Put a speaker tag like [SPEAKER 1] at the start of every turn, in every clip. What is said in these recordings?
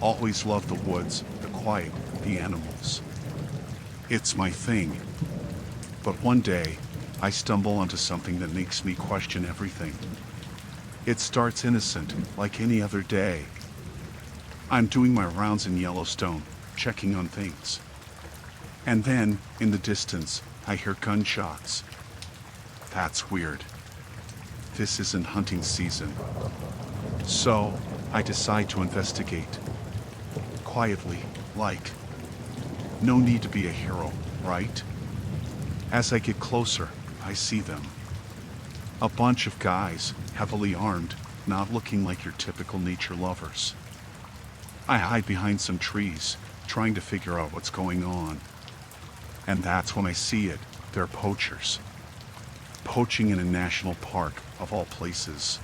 [SPEAKER 1] Always loved the woods, the quiet, the animals. It's my thing. But one day, I stumble onto something that makes me question everything. It starts innocent, like any other day. I'm doing my rounds in Yellowstone, checking on things. And then, in the distance, I hear gunshots. That's weird. This isn't hunting season. So, I decide to investigate. Quietly, like. No need to be a hero, right? As I get closer, I see them. A bunch of guys, heavily armed, not looking like your typical nature lovers. I hide behind some trees, trying to figure out what's going on. And that's when I see it. They're poachers. Poaching in a national park, of all places.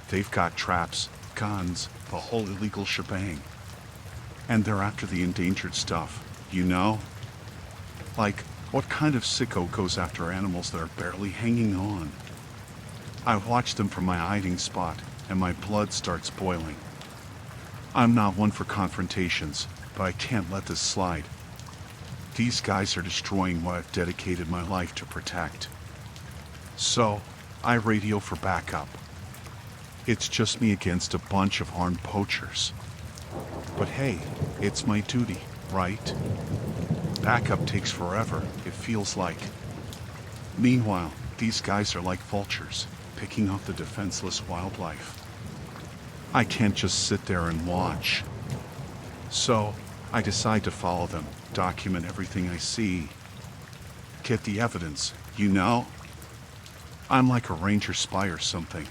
[SPEAKER 1] They've got traps, guns, the whole illegal shebang. And they're after the endangered stuff, you know? Like, what kind of sicko goes after animals that are barely hanging on? I watch them from my hiding spot, and my blood starts boiling. I'm not one for confrontations, but I can't let this slide. These guys are destroying what I've dedicated my life to protect. So, I radio for backup. It's just me against a bunch of armed poachers. But hey, it's my duty, right? Backup takes forever, it feels like. Meanwhile, these guys are like vultures, picking off the defenseless wildlife. I can't just sit there and watch. So, I decide to follow them, document everything I see. Get the evidence, you know? I'm like a ranger spy or something.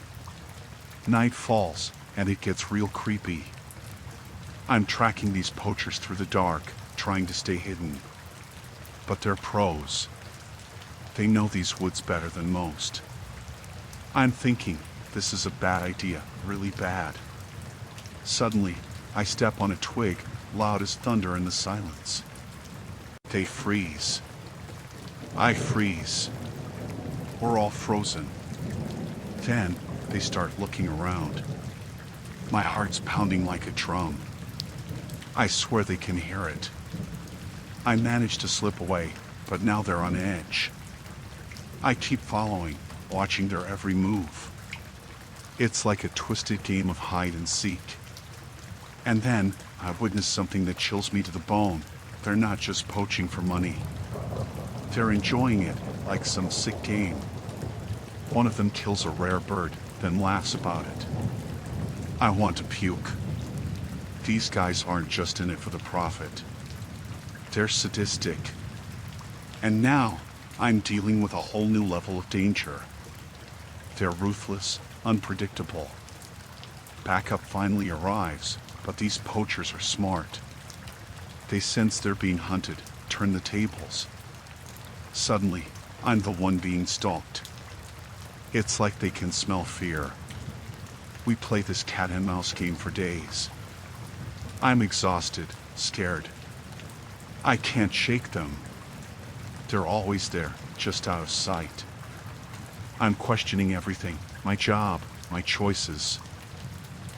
[SPEAKER 1] Night falls, and it gets real creepy. I'm tracking these poachers through the dark, trying to stay hidden. But they're pros. They know these woods better than most. I'm thinking, this is a bad idea, really bad. Suddenly, I step on a twig, loud as thunder in the silence. They freeze. I freeze. We're all frozen. Then, they start looking around. My heart's pounding like a drum. I swear they can hear it. I manage to slip away, but now they're on edge. I keep following, watching their every move. It's like a twisted game of hide and seek. And then, I witness something that chills me to the bone. They're not just poaching for money. They're enjoying it, like some sick game. One of them kills a rare bird, then laughs about it. I want to puke. These guys aren't just in it for the profit. They're sadistic. And now, I'm dealing with a whole new level of danger. They're ruthless, unpredictable. Backup finally arrives, but these poachers are smart. They sense they're being hunted, turn the tables. Suddenly, I'm the one being stalked. It's like they can smell fear. We play this cat and mouse game for days. I'm exhausted, scared. I can't shake them. They're always there, just out of sight. I'm questioning everything, my job, my choices.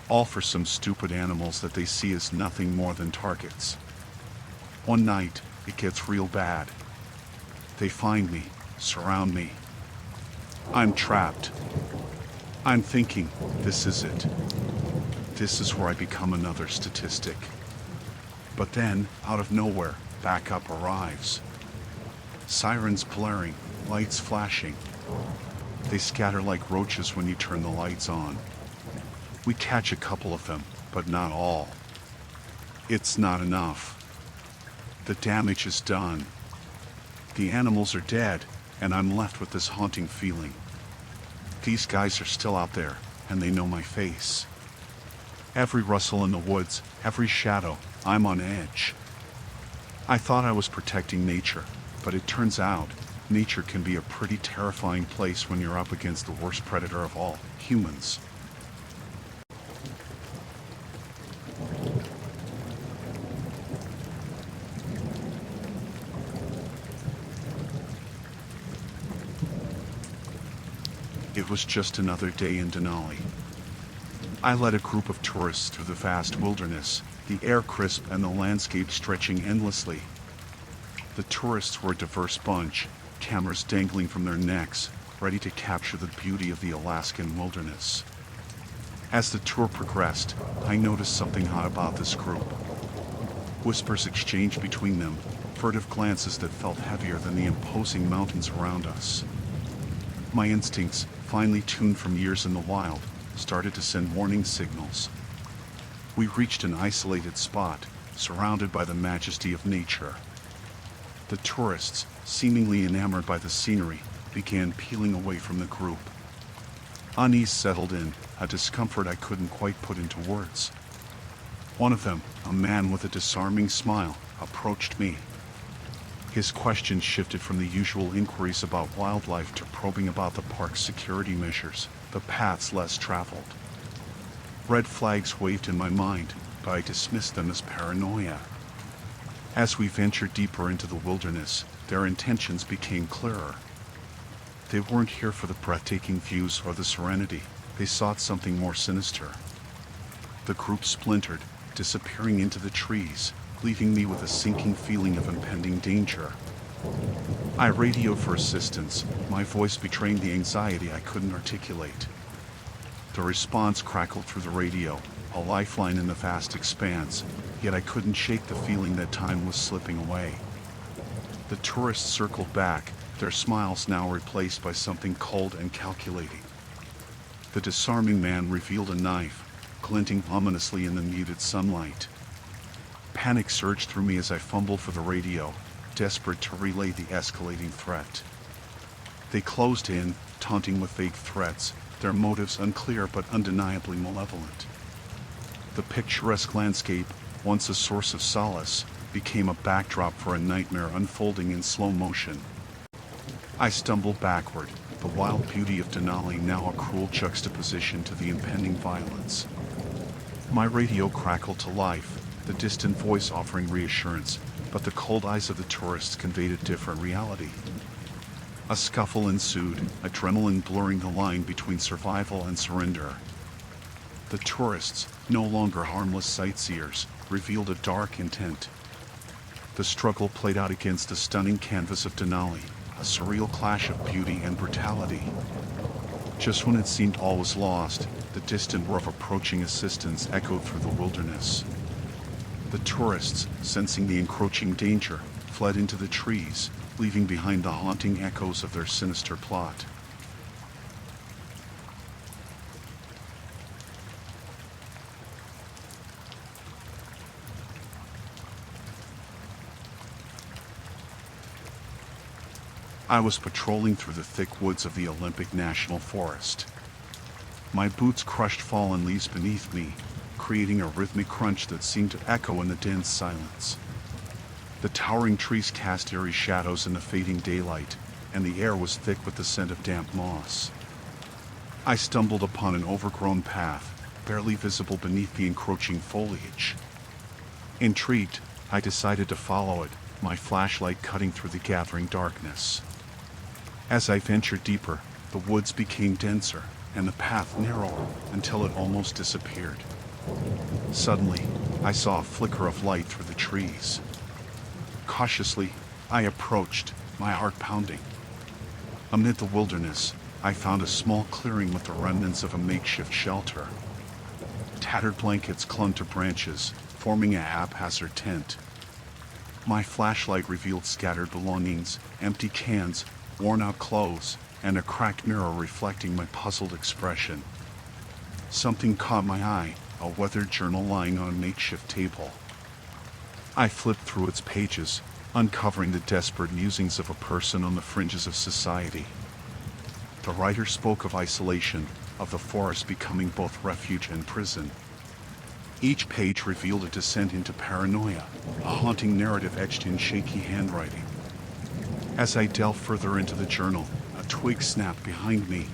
[SPEAKER 1] All for some stupid animals that they see as nothing more than targets. One night, it gets real bad. They find me, surround me. I'm trapped. I'm thinking, this is it. This is where I become another statistic. But then, out of nowhere, backup arrives. Sirens blaring, lights flashing. They scatter like roaches when you turn the lights on. We catch a couple of them, but not all. It's not enough. The damage is done. The animals are dead, and I'm left with this haunting feeling. These guys are still out there, and they know my face. Every rustle in the woods, every shadow, I'm on edge. I thought I was protecting nature, but it turns out, nature can be a pretty terrifying place when you're up against the worst predator of all, humans. It was just another day in Denali. I led a group of tourists through the vast wilderness, the air crisp and the landscape stretching endlessly. The tourists were a diverse bunch, cameras dangling from their necks, ready to capture the beauty of the Alaskan wilderness. As the tour progressed, I noticed something odd about this group. Whispers exchanged between them, furtive glances that felt heavier than the imposing mountains around us. My instincts, finely tuned from years in the wild, started to send warning signals. We reached an isolated spot, surrounded by the majesty of nature. The tourists, seemingly enamored by the scenery, began peeling away from the group. Unease settled in, a discomfort I couldn't quite put into words. One of them, a man with a disarming smile, approached me. His questions shifted from the usual inquiries about wildlife to probing about the park's security measures, the paths less traveled. Red flags waved in my mind, but I dismissed them as paranoia. As we ventured deeper into the wilderness, their intentions became clearer. They weren't here for the breathtaking views or the serenity. They sought something more sinister. The group splintered, disappearing into the trees, leaving me with a sinking feeling of impending danger. I radioed for assistance, my voice betraying the anxiety I couldn't articulate. The response crackled through the radio, a lifeline in the vast expanse, yet I couldn't shake the feeling that time was slipping away. The tourists circled back, their smiles now replaced by something cold and calculating. The disarming man revealed a knife, glinting ominously in the muted sunlight. Panic surged through me as I fumbled for the radio, desperate to relay the escalating threat. They closed in, taunting with vague threats, their motives unclear but undeniably malevolent. The picturesque landscape, once a source of solace, became a backdrop for a nightmare unfolding in slow motion. I stumbled backward, the wild beauty of Denali now a cruel juxtaposition to the impending violence. My radio crackled to life, the distant voice offering reassurance, but the cold eyes of the tourists conveyed a different reality. A scuffle ensued, adrenaline blurring the line between survival and surrender. The tourists, no longer harmless sightseers, revealed a dark intent. The struggle played out against the stunning canvas of Denali, a surreal clash of beauty and brutality. Just when it seemed all was lost, the distant roar of approaching assistance echoed through the wilderness. The tourists, sensing the encroaching danger, fled into the trees, leaving behind the haunting echoes of their sinister plot. I was patrolling through the thick woods of the Olympic National Forest. My boots crushed fallen leaves beneath me, creating a rhythmic crunch that seemed to echo in the dense silence. The towering trees cast eerie shadows in the fading daylight, and the air was thick with the scent of damp moss. I stumbled upon an overgrown path, barely visible beneath the encroaching foliage. Intrigued, I decided to follow it, my flashlight cutting through the gathering darkness. As I ventured deeper, the woods became denser, and the path narrower until it almost disappeared. Suddenly, I saw a flicker of light through the trees. Cautiously, I approached, my heart pounding. Amid the wilderness, I found a small clearing with the remnants of a makeshift shelter. Tattered blankets clung to branches, forming a haphazard tent. My flashlight revealed scattered belongings, empty cans, worn-out clothes, and a cracked mirror reflecting my puzzled expression. Something caught my eye, a weathered journal lying on a makeshift table. I flipped through its pages, uncovering the desperate musings of a person on the fringes of society. The writer spoke of isolation, of the forest becoming both refuge and prison. Each page revealed a descent into paranoia, a haunting narrative etched in shaky handwriting. As I delved further into the journal, a twig snapped behind me.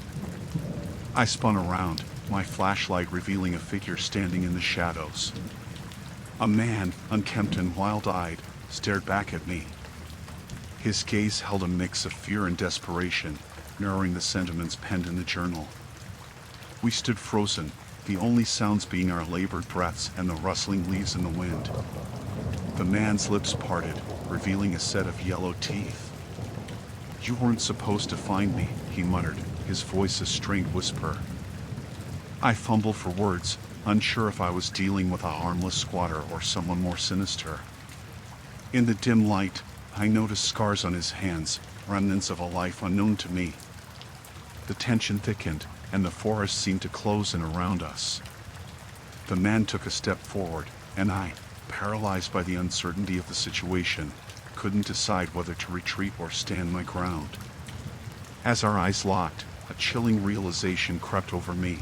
[SPEAKER 1] I spun around, my flashlight revealing a figure standing in the shadows. A man, unkempt and wild-eyed, stared back at me. His gaze held a mix of fear and desperation, mirroring the sentiments penned in the journal. We stood frozen, the only sounds being our labored breaths and the rustling leaves in the wind. The man's lips parted, revealing a set of yellow teeth. "You weren't supposed to find me," he muttered, his voice a strained whisper. I fumbled for words, unsure if I was dealing with a harmless squatter or someone more sinister. In the dim light, I noticed scars on his hands, remnants of a life unknown to me. The tension thickened, and the forest seemed to close in around us. The man took a step forward, and I, paralyzed by the uncertainty of the situation, couldn't decide whether to retreat or stand my ground. As our eyes locked, a chilling realization crept over me.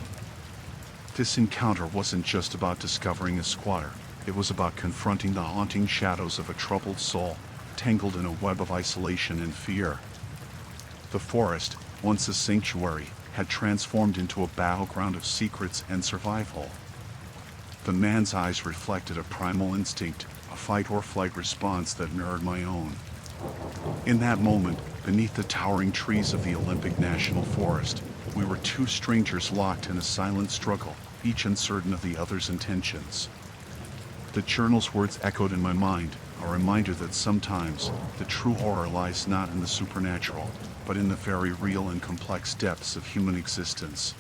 [SPEAKER 1] This encounter wasn't just about discovering a squatter. It was about confronting the haunting shadows of a troubled soul, tangled in a web of isolation and fear. The forest, once a sanctuary, had transformed into a battleground of secrets and survival. The man's eyes reflected a primal instinct, a fight-or-flight response that mirrored my own. In that moment, beneath the towering trees of the Olympic National Forest, we were two strangers locked in a silent struggle, each uncertain of the other's intentions. The journal's words echoed in my mind, a reminder that sometimes the true horror lies not in the supernatural, but in the very real and complex depths of human existence.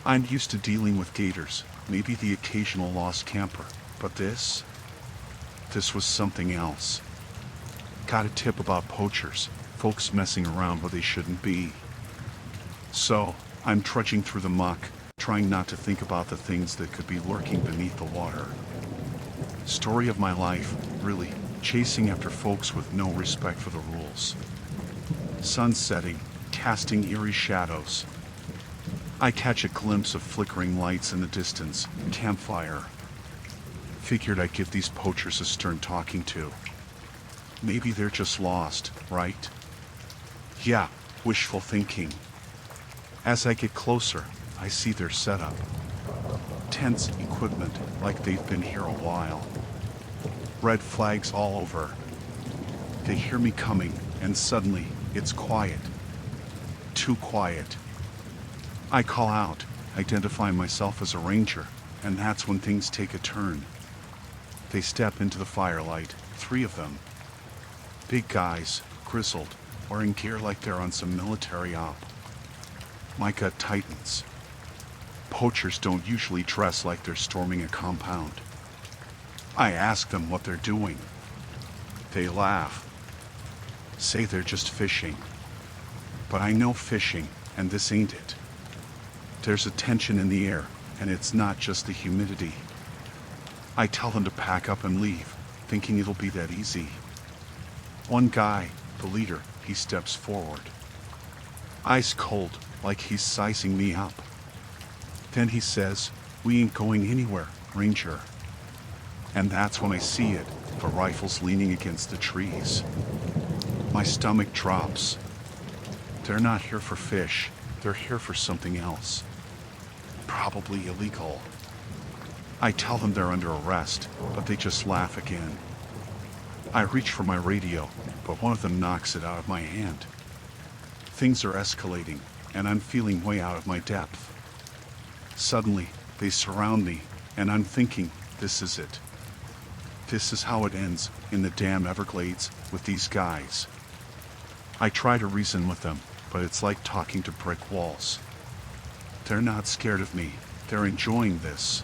[SPEAKER 1] I'm used to dealing with gators, maybe the occasional lost camper, but this was something else. Got a tip about poachers, folks messing around where they shouldn't be. So, I'm trudging through the muck, trying not to think about the things that could be lurking beneath the water. Story of my life, really, chasing after folks with no respect for the rules. Sun setting, casting eerie shadows. I catch a glimpse of flickering lights in the distance, campfire. Figured I'd give these poachers a stern talking to. Maybe they're just lost, right? Yeah, wishful thinking. As I get closer, I see their setup. Tents, equipment, like they've been here a while. Red flags all over. They hear me coming, and suddenly, it's quiet. Too quiet. I call out, identifying myself as a ranger, and that's when things take a turn. They step into the firelight, 3 of them. Big guys, grizzled, wearing gear like they're on some military op. My gut tightens. Poachers don't usually dress like they're storming a compound. I ask them what they're doing. They laugh. Say they're just fishing. But I know fishing, and this ain't it. There's a tension in the air, and it's not just the humidity. I tell them to pack up and leave, thinking it'll be that easy. One guy, the leader, he steps forward. Ice cold, like he's sizing me up. Then he says, "We ain't going anywhere, Ranger." And that's when I see it, the rifles leaning against the trees. My stomach drops. They're not here for fish, they're here for something else. Probably illegal. I tell them they're under arrest, but they just laugh again. I reach for my radio, but one of them knocks it out of my hand. Things are escalating, and I'm feeling way out of my depth. Suddenly, they surround me, and I'm thinking, this is it. This is how it ends, in the damn Everglades, with these guys. I try to reason with them, but it's like talking to brick walls. They're not scared of me, they're enjoying this.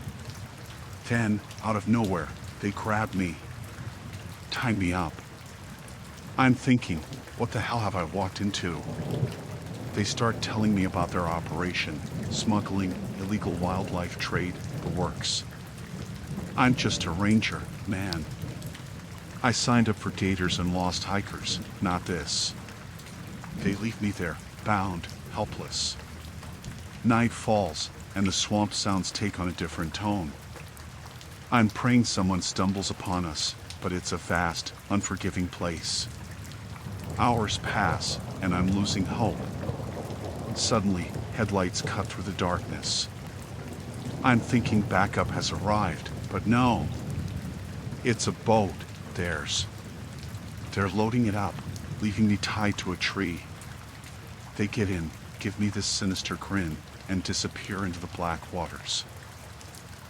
[SPEAKER 1] Then, out of nowhere, they grab me. Tie me up. I'm thinking, what the hell have I walked into? They start telling me about their operation, smuggling, illegal wildlife trade, the works. I'm just a ranger, man. I signed up for gators and lost hikers, not this. They leave me there, bound, helpless. Night falls, and the swamp sounds take on a different tone. I'm praying someone stumbles upon us, but it's a vast, unforgiving place. Hours pass, and I'm losing hope. Suddenly, headlights cut through the darkness. I'm thinking backup has arrived, but no. It's a boat, theirs. They're loading it up, leaving me tied to a tree. They get in, give me this sinister grin, and disappear into the black waters.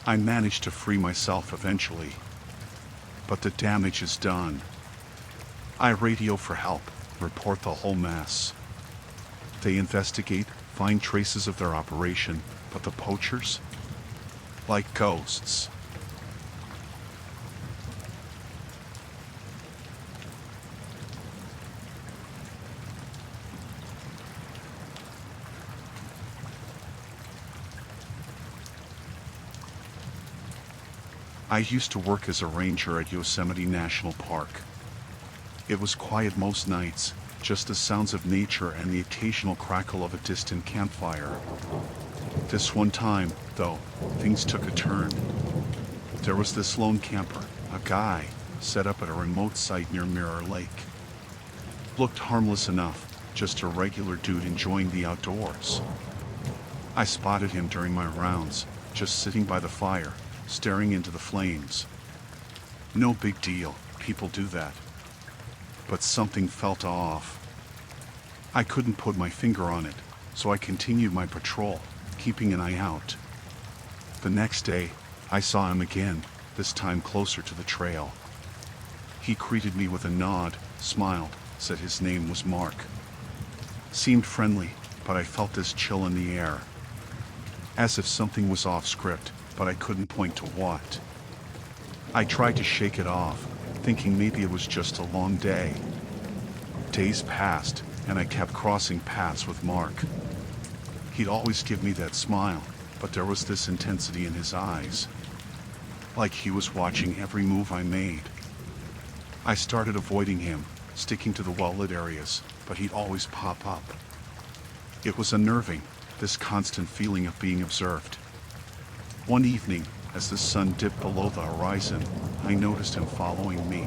[SPEAKER 1] I manage to free myself eventually, but the damage is done. I radio for help, report the whole mess. They investigate, find traces of their operation, but the poachers? Like ghosts. I used to work as a ranger at Yosemite National Park. It was quiet most nights, just the sounds of nature and the occasional crackle of a distant campfire. This one time, though, things took a turn. There was this lone camper, a guy, set up at a remote site near Mirror Lake. Looked harmless enough, just a regular dude enjoying the outdoors. I spotted him during my rounds, just sitting by the fire, staring into the flames. No big deal, people do that. But something felt off. I couldn't put my finger on it, so I continued my patrol, keeping an eye out. The next day, I saw him again, this time closer to the trail. He greeted me with a nod, smiled, said his name was Mark. Seemed friendly, but I felt this chill in the air. As if something was off script, but I couldn't point to what. I tried to shake it off, thinking maybe it was just a long day. Days passed, and I kept crossing paths with Mark. He'd always give me that smile, but there was this intensity in his eyes. Like he was watching every move I made. I started avoiding him, sticking to the well-lit areas, but he'd always pop up. It was unnerving, this constant feeling of being observed. One evening, as the sun dipped below the horizon, I noticed him following me.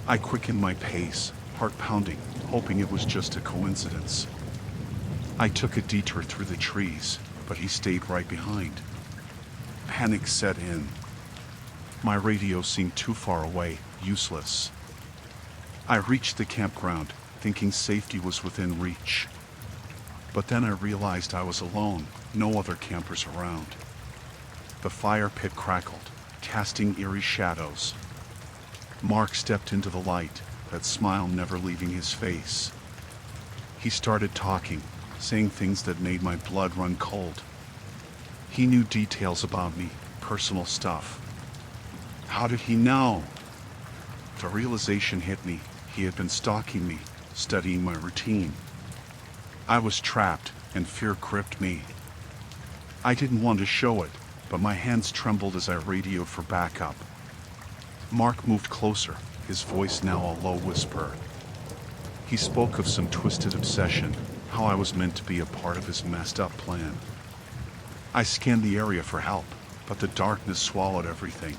[SPEAKER 1] I quickened my pace, heart pounding, hoping it was just a coincidence. I took a detour through the trees, but he stayed right behind. Panic set in. My radio seemed too far away, useless. I reached the campground, thinking safety was within reach. But then I realized I was alone, no other campers around. The fire pit crackled, casting eerie shadows. Mark stepped into the light, that smile never leaving his face. He started talking, saying things that made my blood run cold. He knew details about me, personal stuff. How did he know? The realization hit me. He had been stalking me, studying my routine. I was trapped, and fear gripped me. I didn't want to show it, but my hands trembled as I radioed for backup. Mark moved closer, his voice now a low whisper. He spoke of some twisted obsession, how I was meant to be a part of his messed up plan. I scanned the area for help, but the darkness swallowed everything.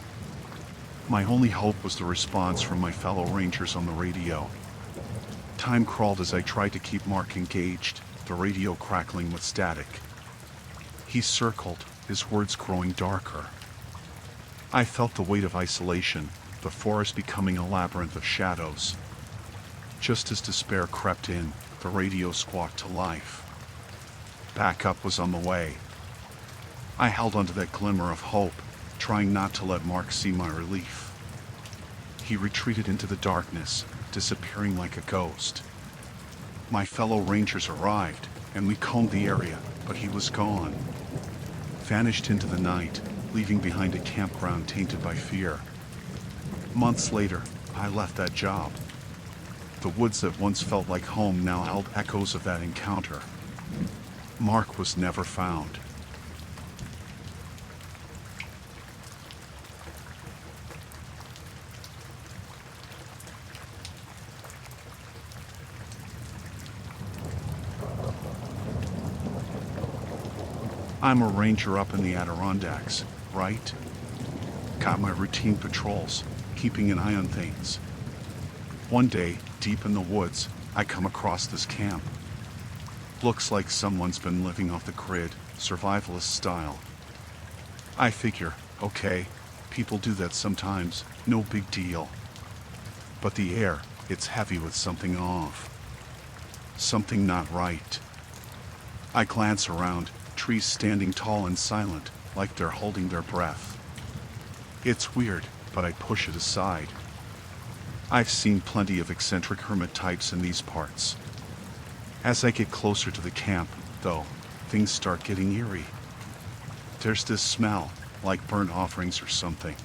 [SPEAKER 1] My only hope was the response from my fellow rangers on the radio. Time crawled as I tried to keep Mark engaged, the radio crackling with static. He circled, his words growing darker. I felt the weight of isolation, the forest becoming a labyrinth of shadows. Just as despair crept in, the radio squawked to life. Backup was on the way. I held onto that glimmer of hope, trying not to let Mark see my relief. He retreated into the darkness, disappearing like a ghost. My fellow rangers arrived, and we combed the area, but he was gone. Vanished into the night, leaving behind a campground tainted by fear. Months later, I left that job. The woods that once felt like home now held echoes of that encounter. Mark was never found. I'm a ranger up in the Adirondacks, right? Got my routine patrols, keeping an eye on things. One day, deep in the woods, I come across this camp. Looks like someone's been living off the grid, survivalist style. I figure, okay, People do that sometimes, no big deal. But the air, it's heavy with something off. Something not right. I glance around, trees standing tall and silent, like they're holding their breath. It's weird, but I push it aside. I've seen plenty of eccentric hermit types in these parts. As I get closer to the camp, though, things start getting eerie. There's this smell, like burnt offerings or something.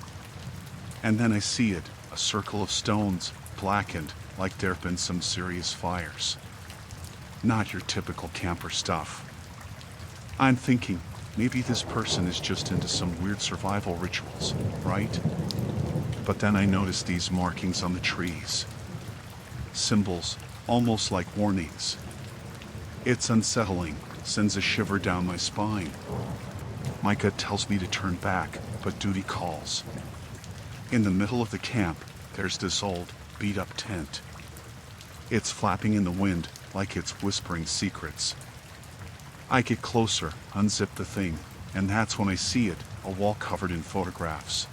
[SPEAKER 1] And then I see it, a circle of stones, blackened, like there have been some serious fires. Not your typical camper stuff. I'm thinking, maybe this person is just into some weird survival rituals, right? But then I notice these markings on the trees. Symbols, almost like warnings. It's unsettling, sends a shiver down my spine. My gut tells me to turn back, but duty calls. In the middle of the camp, there's this old, beat-up tent. It's flapping in the wind, like it's whispering secrets. I get closer, unzip the thing, and that's when I see it, a wall covered in photographs.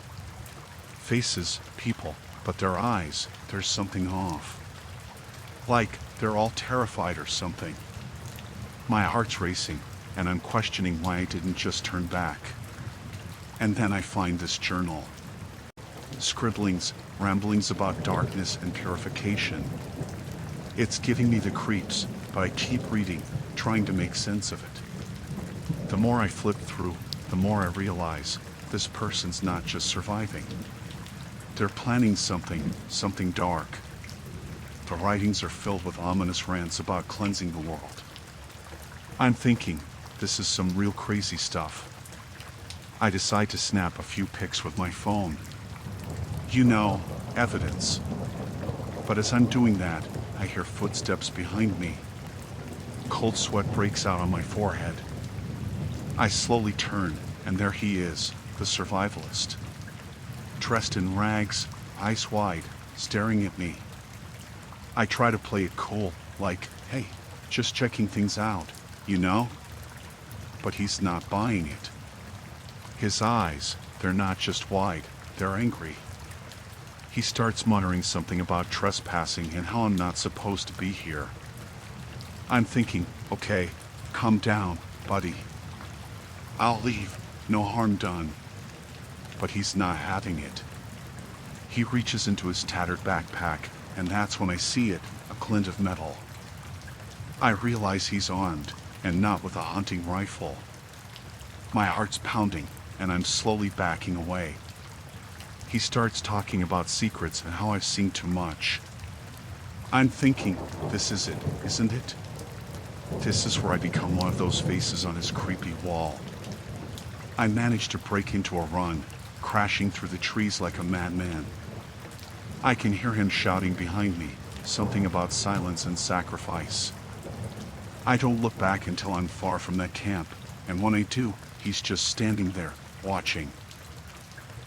[SPEAKER 1] Faces, people, but their eyes, there's something off. Like they're all terrified or something. My heart's racing, and I'm questioning why I didn't just turn back. And then I find this journal. Scribblings, ramblings about darkness and purification. It's giving me the creeps, but I keep reading, trying to make sense of it. The more I flip through, the more I realize this person's not just surviving. They're planning something dark. The writings are filled with ominous rants about cleansing the world. I'm thinking, this is some real crazy stuff. I decide to snap a few pics with my phone. You know, evidence. But as I'm doing that, I hear footsteps behind me. Cold sweat breaks out on my forehead. I slowly turn, and there he is, the survivalist. Dressed in rags, eyes wide, staring at me. I try to play it cool, like, hey, just checking things out, you know? But he's not buying it. His eyes, they're not just wide, they're angry. He starts muttering something about trespassing and how I'm not supposed to be here. I'm thinking, okay, calm down, buddy. I'll leave, no harm done. But he's not having it. He reaches into his tattered backpack, and that's when I see it, a glint of metal. I realize he's armed, and not with a hunting rifle. My heart's pounding, and I'm slowly backing away. He starts talking about secrets and how I've seen too much. I'm thinking, this is it, isn't it? This is where I become one of those faces on his creepy wall. I manage to break into a run, crashing through the trees like a madman. I can hear him shouting behind me, something about silence and sacrifice. I don't look back until I'm far from that camp, and when I do, he's just standing there, watching.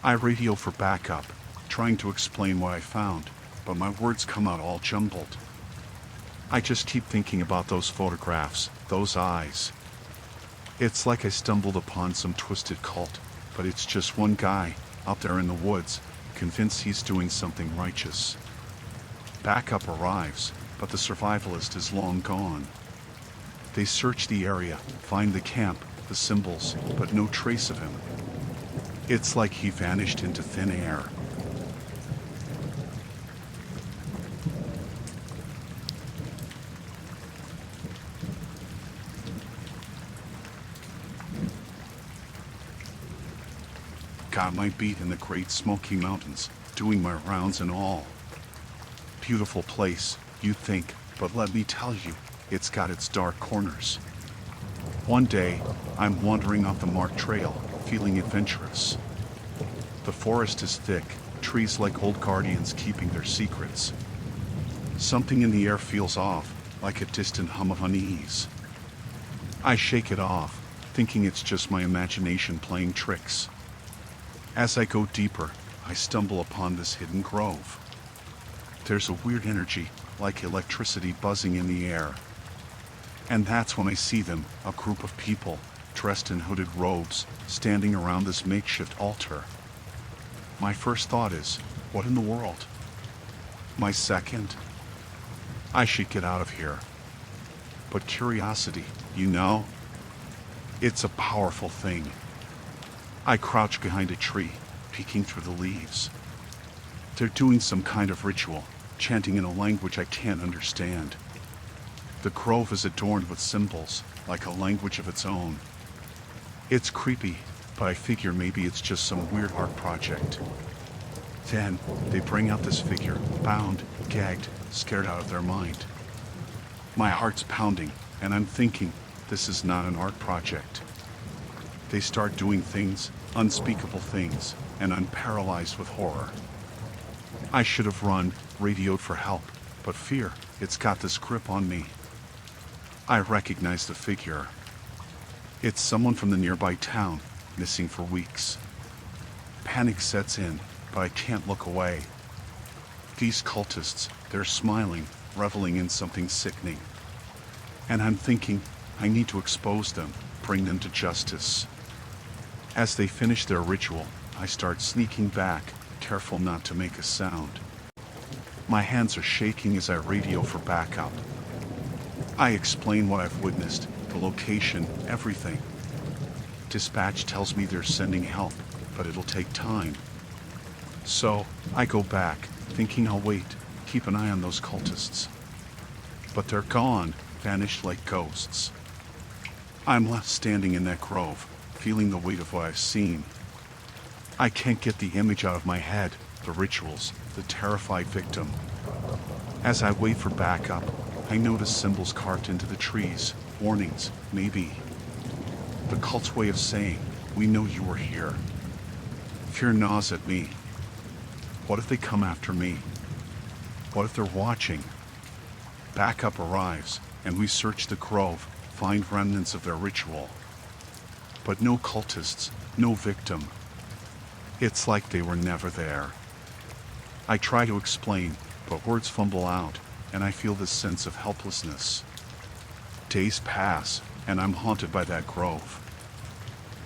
[SPEAKER 1] I radio for backup, trying to explain what I found, but my words come out all jumbled. I just keep thinking about those photographs, those eyes. It's like I stumbled upon some twisted cult, but it's just one guy, out there in the woods, convinced he's doing something righteous. Backup arrives, but the survivalist is long gone. They search the area, find the camp, the symbols, but no trace of him. It's like he vanished into thin air. Got my beat in the Great Smoky Mountains, doing my rounds and all. Beautiful place, you'd think, but let me tell you, it's got its dark corners. One day, I'm wandering off the marked trail, feeling adventurous. The forest is thick, trees like old guardians keeping their secrets. Something in the air feels off, like a distant hum of unease. I shake it off, thinking it's just my imagination playing tricks. As I go deeper, I stumble upon this hidden grove. There's a weird energy, like electricity buzzing in the air. And that's when I see them, a group of people, dressed in hooded robes, standing around this makeshift altar. My first thought is, what in the world? My second, I should get out of here. But curiosity, it's a powerful thing. I crouch behind a tree, peeking through the leaves. They're doing some kind of ritual, chanting in a language I can't understand. The grove is adorned with symbols, like a language of its own. It's creepy, but I figure maybe it's just some weird art project. Then, they bring out this figure, bound, gagged, scared out of their mind. My heart's pounding, and I'm thinking, this is not an art project. They start doing things, unspeakable things, and I'm paralyzed with horror. I should have run, radioed for help, but fear, it's got this grip on me. I recognize the figure. It's someone from the nearby town, missing for weeks. Panic sets in, but I can't look away. These cultists, they're smiling, reveling in something sickening. And I'm thinking, I need to expose them, bring them to justice. As they finish their ritual, I start sneaking back, careful not to make a sound. My hands are shaking as I radio for backup. I explain what I've witnessed, the location, everything. Dispatch tells me they're sending help, but it'll take time. So, I go back, thinking I'll wait, keep an eye on those cultists. But they're gone, vanished like ghosts. I'm left standing in that grove, feeling the weight of what I've seen. I can't get the image out of my head, the rituals, the terrified victim. As I wait for backup, I notice symbols carved into the trees, warnings, maybe. The cult's way of saying, we know you are here. Fear gnaws at me. What if they come after me? What if they're watching? Backup arrives, and we search the grove, find remnants of their ritual. But no cultists, no victim. It's like they were never there. I try to explain, but words fumble out, and I feel this sense of helplessness. Days pass, and I'm haunted by that grove.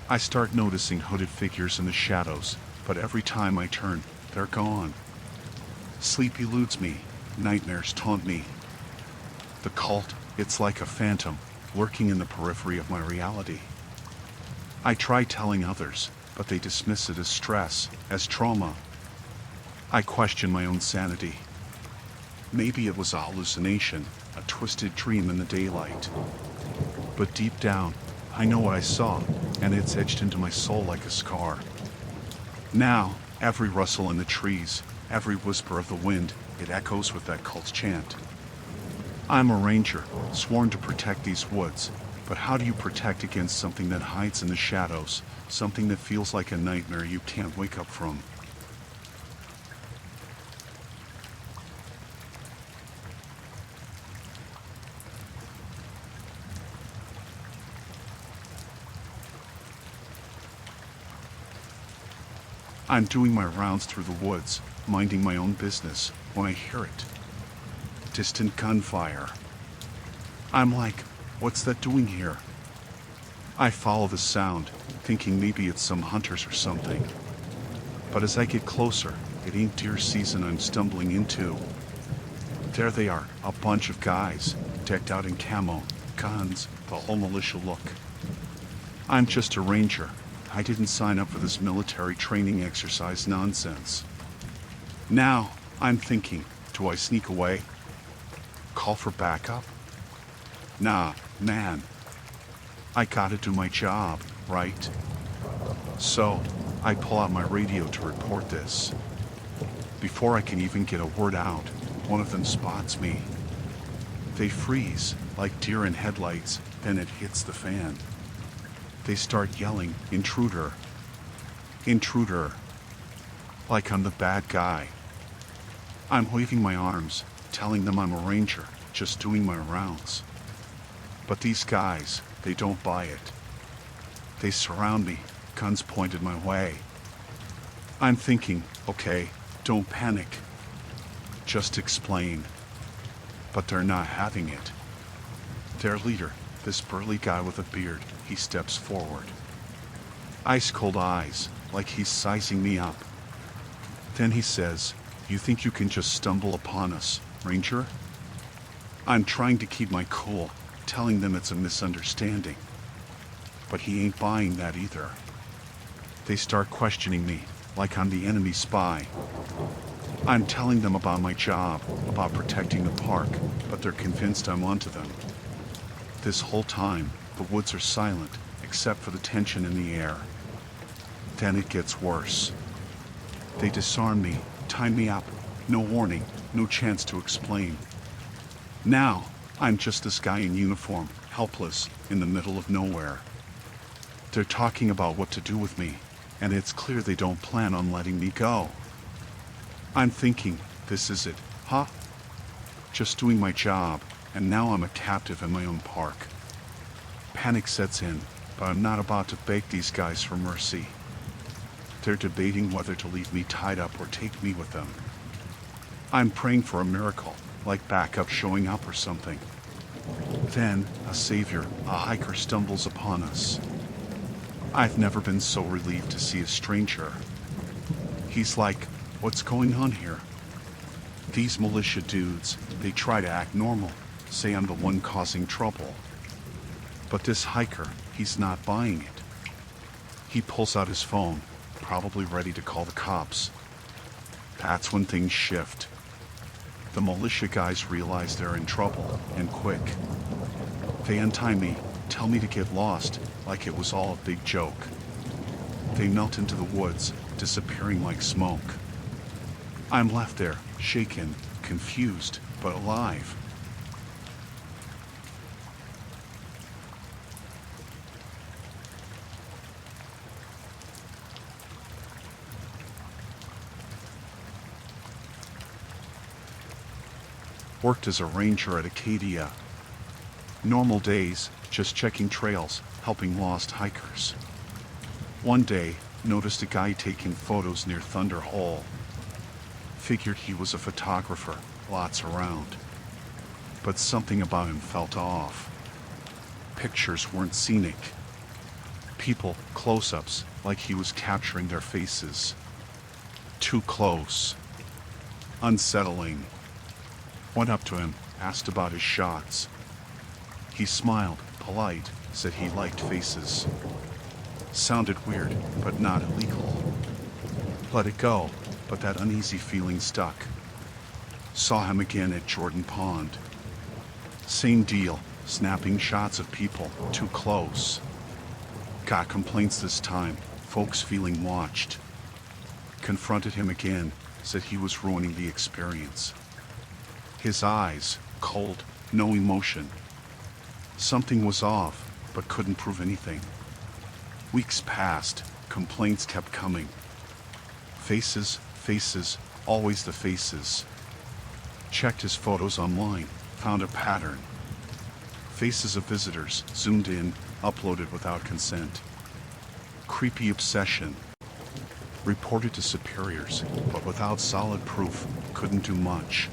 [SPEAKER 1] I start noticing hooded figures in the shadows, but every time I turn, they're gone. Sleep eludes me, nightmares taunt me. The cult, it's like a phantom, lurking in the periphery of my reality. I try telling others, but they dismiss it as stress, as trauma. I question my own sanity. Maybe it was a hallucination, a twisted dream in the daylight. But deep down, I know what I saw, and it's etched into my soul like a scar. Now, every rustle in the trees, every whisper of the wind, it echoes with that cult's chant. I'm a ranger, sworn to protect these woods, but how do you protect against something that hides in the shadows, something that feels like a nightmare you can't wake up from? I'm doing my rounds through the woods, minding my own business, when I hear it. Distant gunfire. I'm like, what's that doing here? I follow the sound, thinking maybe it's some hunters or something. But as I get closer, it ain't deer season I'm stumbling into. There they are, a bunch of guys, decked out in camo, guns, the whole militia look. I'm just a ranger. I didn't sign up for this military training exercise nonsense. Now, I'm thinking, do I sneak away? Call for backup? Nah, man. I gotta do my job, right? So, I pull out my radio to report this. Before I can even get a word out, one of them spots me. They freeze, like deer in headlights, then it hits the fan. They start yelling, "Intruder! Intruder!" Like I'm the bad guy. I'm waving my arms, telling them I'm a ranger, just doing my rounds. But these guys, they don't buy it. They surround me, guns pointed my way. I'm thinking, okay, don't panic. Just explain. But they're not having it. Their leader, this burly guy with a beard, he steps forward. Ice-cold eyes, like he's sizing me up. Then he says, "You think you can just stumble upon us, Ranger?" I'm trying to keep my cool, telling them it's a misunderstanding. But he ain't buying that either. They start questioning me, like I'm the enemy spy. I'm telling them about my job, about protecting the park, but they're convinced I'm onto them. This whole time, the woods are silent, except for the tension in the air. Then it gets worse. They disarm me, tie me up, no warning, no chance to explain. Now, I'm just this guy in uniform, helpless, in the middle of nowhere. They're talking about what to do with me, and it's clear they don't plan on letting me go. I'm thinking, this is it, huh? Just doing my job, and now I'm a captive in my own park. Panic sets in, but I'm not about to beg these guys for mercy. They're debating whether to leave me tied up or take me with them. I'm praying for a miracle, like backup showing up or something. Then, a savior, a hiker stumbles upon us. I've never been so relieved to see a stranger. He's like, "What's going on here?" These militia dudes, they try to act normal, say I'm the one causing trouble. But this hiker, he's not buying it. He pulls out his phone, probably ready to call the cops. That's when things shift. The militia guys realize they're in trouble, and quick. They untie me, tell me to get lost, like it was all a big joke. They melt into the woods, disappearing like smoke. I'm left there, shaken, confused, but alive. Worked as a ranger at Acadia. Normal days, just checking trails, helping lost hikers. One day, noticed a guy taking photos near Thunder Hole. Figured he was a photographer, lots around. But something about him felt off. Pictures weren't scenic. People, close-ups, like he was capturing their faces. Too close. Unsettling. Went up to him, asked about his shots. He smiled, polite, said he liked faces. Sounded weird, but not illegal. Let it go, but that uneasy feeling stuck. Saw him again at Jordan Pond. Same deal, snapping shots of people, too close. Got complaints this time, folks feeling watched. Confronted him again, said he was ruining the experience. His eyes, cold, no emotion. Something was off, but couldn't prove anything. Weeks passed, complaints kept coming. Faces, faces, always the faces. Checked his photos online, found a pattern. Faces of visitors, zoomed in, uploaded without consent. Creepy obsession. Reported to superiors, but without solid proof, couldn't do much.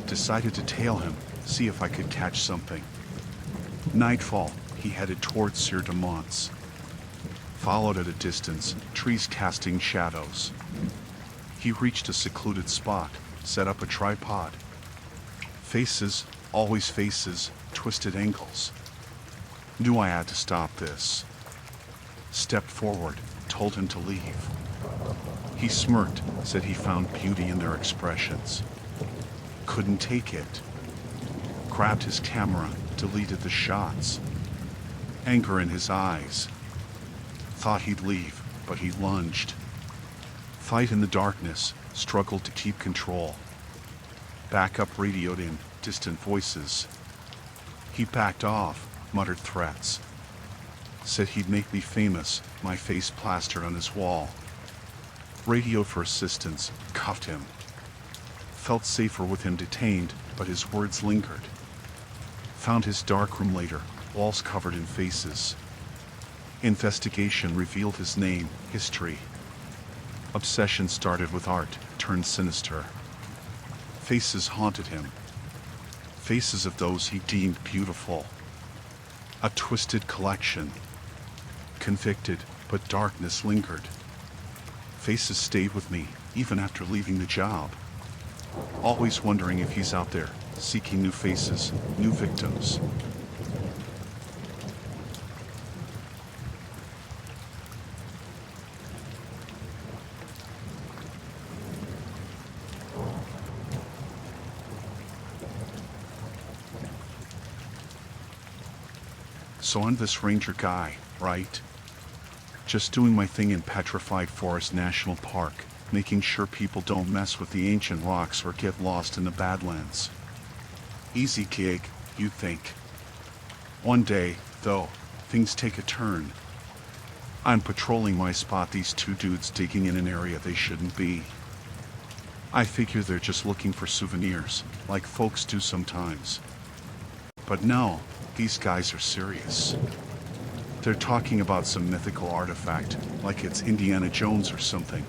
[SPEAKER 1] Decided to tail him, see if I could catch something. Nightfall, he headed towards Sieur de Monts. Followed at a distance, trees casting shadows. He reached a secluded spot, set up a tripod. Faces, always faces, twisted angles. Knew I had to stop this. Stepped forward, told him to leave. He smirked, said he found beauty in their expressions. Couldn't take it. Grabbed his camera, deleted the shots. Anger in his eyes. Thought he'd leave, but he lunged. Fight in the darkness, struggled to keep control. Backup radioed in, distant voices. He backed off, muttered threats. Said he'd make me famous, my face plastered on his wall. Radioed for assistance, cuffed him. Felt safer with him detained, but his words lingered. Found his darkroom later, walls covered in faces. Investigation revealed his name, history. Obsession started with art, turned sinister. Faces haunted him. Faces of those he deemed beautiful. A twisted collection. Convicted, but darkness lingered. Faces stayed with me, even after leaving the job. Always wondering if he's out there, seeking new faces, new victims. So I'm this ranger guy, right? Just doing my thing in Petrified Forest National Park, making sure people don't mess with the ancient rocks or get lost in the Badlands. Easy gig, you'd think. One day, though, things take a turn. I'm patrolling my spot these two dudes digging in an area they shouldn't be. I figure they're just looking for souvenirs, like folks do sometimes. But no, these guys are serious. They're talking about some mythical artifact, like it's Indiana Jones or something.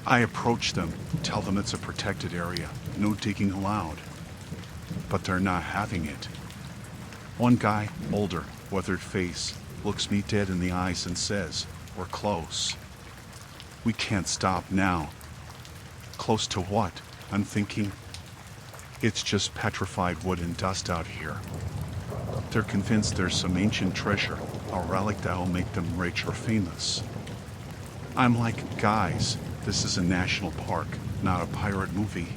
[SPEAKER 1] I approach them, tell them it's a protected area, no digging allowed. But they're not having it. One guy, older, weathered face, looks me dead in the eyes and says, "We're close. We can't stop now." Close to what? I'm thinking. It's just petrified wood and dust out here. They're convinced there's some ancient treasure, a relic that'll make them rich or famous. I'm like, guys, this is a national park, not a pirate movie.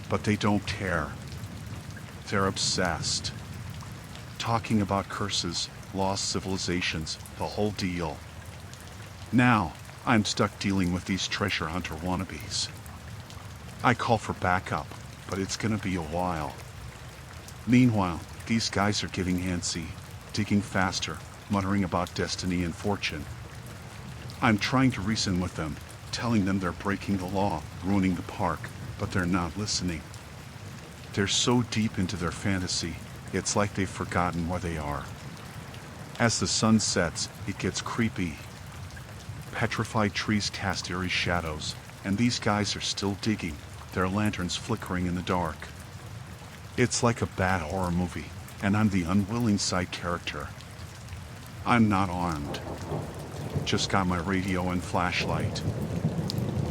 [SPEAKER 1] But they don't care. They're obsessed. Talking about curses, lost civilizations, the whole deal. Now, I'm stuck dealing with these treasure hunter wannabes. I call for backup, but it's gonna be a while. Meanwhile, these guys are getting antsy, digging faster, muttering about destiny and fortune. I'm trying to reason with them, telling them they're breaking the law, ruining the park, but they're not listening. They're so deep into their fantasy, it's like they've forgotten where they are. As the sun sets, it gets creepy. Petrified trees cast eerie shadows, and these guys are still digging, their lanterns flickering in the dark. It's like a bad horror movie, and I'm the unwilling side character. I'm not armed. Just got my radio and flashlight.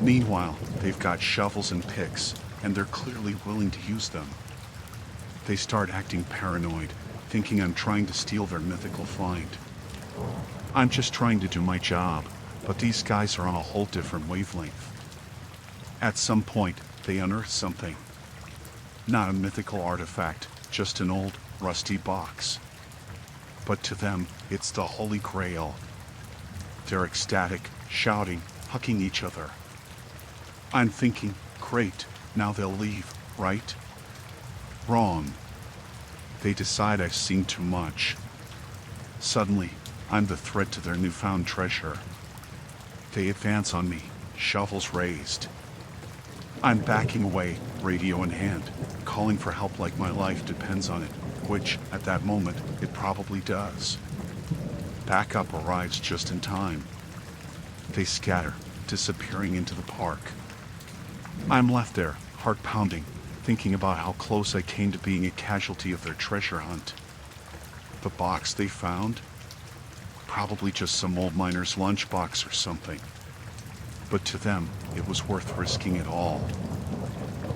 [SPEAKER 1] Meanwhile, they've got shovels and picks, and they're clearly willing to use them. They start acting paranoid, thinking I'm trying to steal their mythical find. I'm just trying to do my job, but these guys are on a whole different wavelength. At some point, they unearth something. Not a mythical artifact, just an old, rusty box. But to them, it's the Holy Grail. They're ecstatic, shouting, hugging each other. I'm thinking, great, now they'll leave, right? Wrong. They decide I've seen too much. Suddenly, I'm the threat to their newfound treasure. They advance on me, shovels raised. I'm backing away, radio in hand, calling for help like my life depends on it, which, at that moment, it probably does. Backup arrives just in time. They scatter, disappearing into the park. I'm left there, heart pounding, thinking about how close I came to being a casualty of their treasure hunt. The box they found? Probably just some old miner's lunchbox or something. But to them, it was worth risking it all.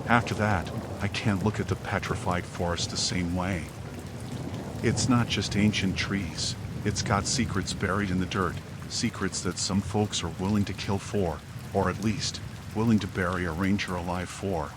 [SPEAKER 1] After that, I can't look at the petrified forest the same way. It's not just ancient trees. It's got secrets buried in the dirt, secrets that some folks are willing to kill for, or at least, willing to bury a ranger alive for.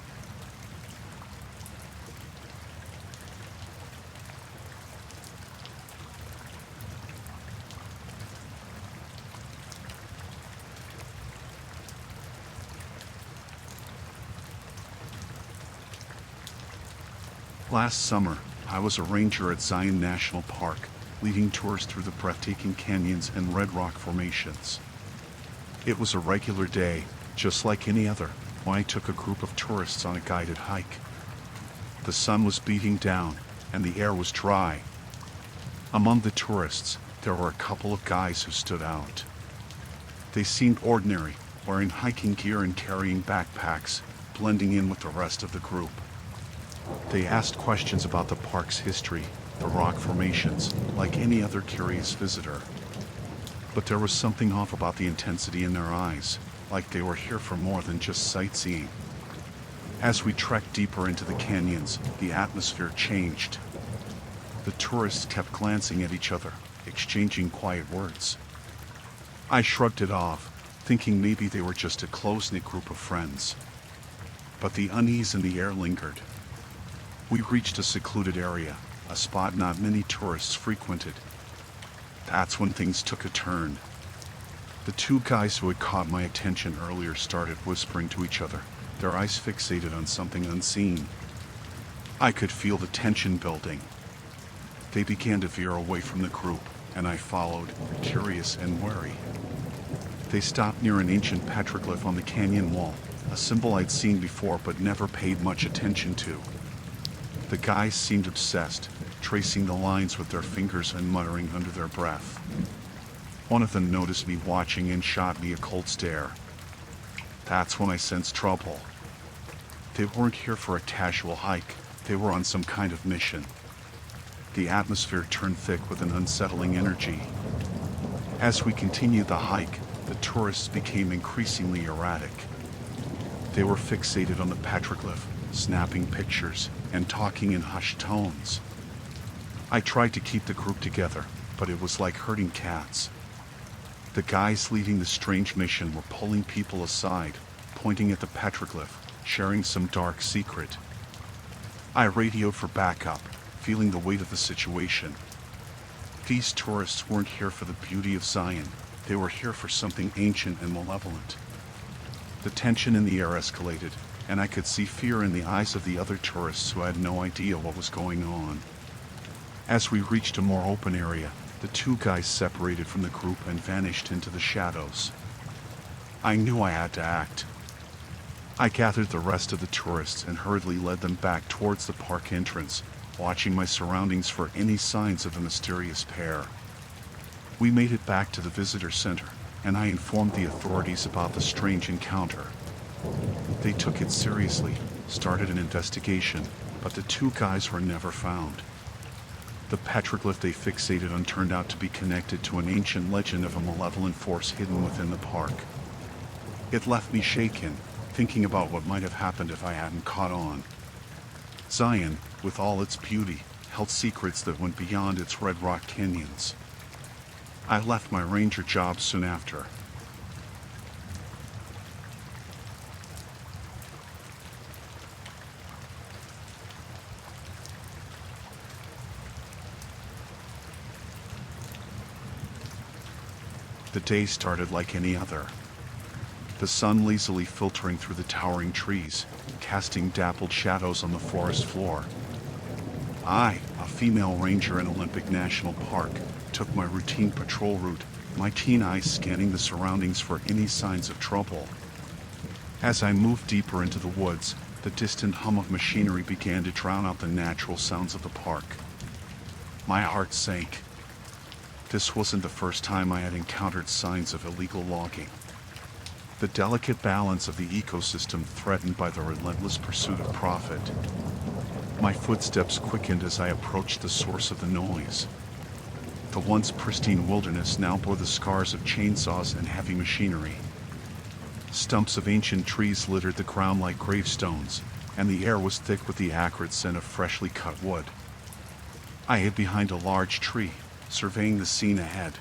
[SPEAKER 1] Last summer, I was a ranger at Zion National Park, leading tours through the breathtaking canyons and red rock formations. It was a regular day, just like any other, when I took a group of tourists on a guided hike. The sun was beating down, and the air was dry. Among the tourists, there were a couple of guys who stood out. They seemed ordinary, wearing hiking gear and carrying backpacks, blending in with the rest of the group. They asked questions about the park's history, the rock formations, like any other curious visitor. But there was something off about the intensity in their eyes, like they were here for more than just sightseeing. As we trekked deeper into the canyons, the atmosphere changed. The tourists kept glancing at each other, exchanging quiet words. I shrugged it off, thinking maybe they were just a close-knit group of friends. But the unease in the air lingered. We reached a secluded area, a spot not many tourists frequented. That's when things took a turn. The two guys who had caught my attention earlier started whispering to each other, their eyes fixated on something unseen. I could feel the tension building. They began to veer away from the group, and I followed, curious and wary. They stopped near an ancient petroglyph on the canyon wall, a symbol I'd seen before but never paid much attention to. The guys seemed obsessed, tracing the lines with their fingers and muttering under their breath. One of them noticed me watching and shot me a cold stare. That's when I sensed trouble. They weren't here for a casual hike, they were on some kind of mission. The atmosphere turned thick with an unsettling energy. As we continued the hike, the tourists became increasingly erratic. They were fixated on the petroglyph, snapping pictures and talking in hushed tones. I tried to keep the group together, but it was like herding cats. The guys leading the strange mission were pulling people aside, pointing at the petroglyph, sharing some dark secret. I radioed for backup, feeling the weight of the situation. These tourists weren't here for the beauty of Zion, they were here for something ancient and malevolent. The tension in the air escalated, and I could see fear in the eyes of the other tourists who had no idea what was going on. As we reached a more open area, the two guys separated from the group and vanished into the shadows. I knew I had to act. I gathered the rest of the tourists and hurriedly led them back towards the park entrance, watching my surroundings for any signs of the mysterious pair. We made it back to the visitor center, and I informed the authorities about the strange encounter. They took it seriously, started an investigation, but the two guys were never found. The petroglyph they fixated on turned out to be connected to an ancient legend of a malevolent force hidden within the park. It left me shaken, thinking about what might have happened if I hadn't caught on. Zion, with all its beauty, held secrets that went beyond its red rock canyons. I left my ranger job soon after. The day started like any other. The sun lazily filtering through the towering trees, casting dappled shadows on the forest floor. I, a female ranger in Olympic National Park, took my routine patrol route, my keen eyes scanning the surroundings for any signs of trouble. As I moved deeper into the woods, the distant hum of machinery began to drown out the natural sounds of the park. My heart sank. This wasn't the first time I had encountered signs of illegal logging. The delicate balance of the ecosystem threatened by the relentless pursuit of profit. My footsteps quickened as I approached the source of the noise. The once pristine wilderness now bore the scars of chainsaws and heavy machinery. Stumps of ancient trees littered the ground like gravestones, and the air was thick with the acrid scent of freshly cut wood. I hid behind a large tree, surveying the scene ahead.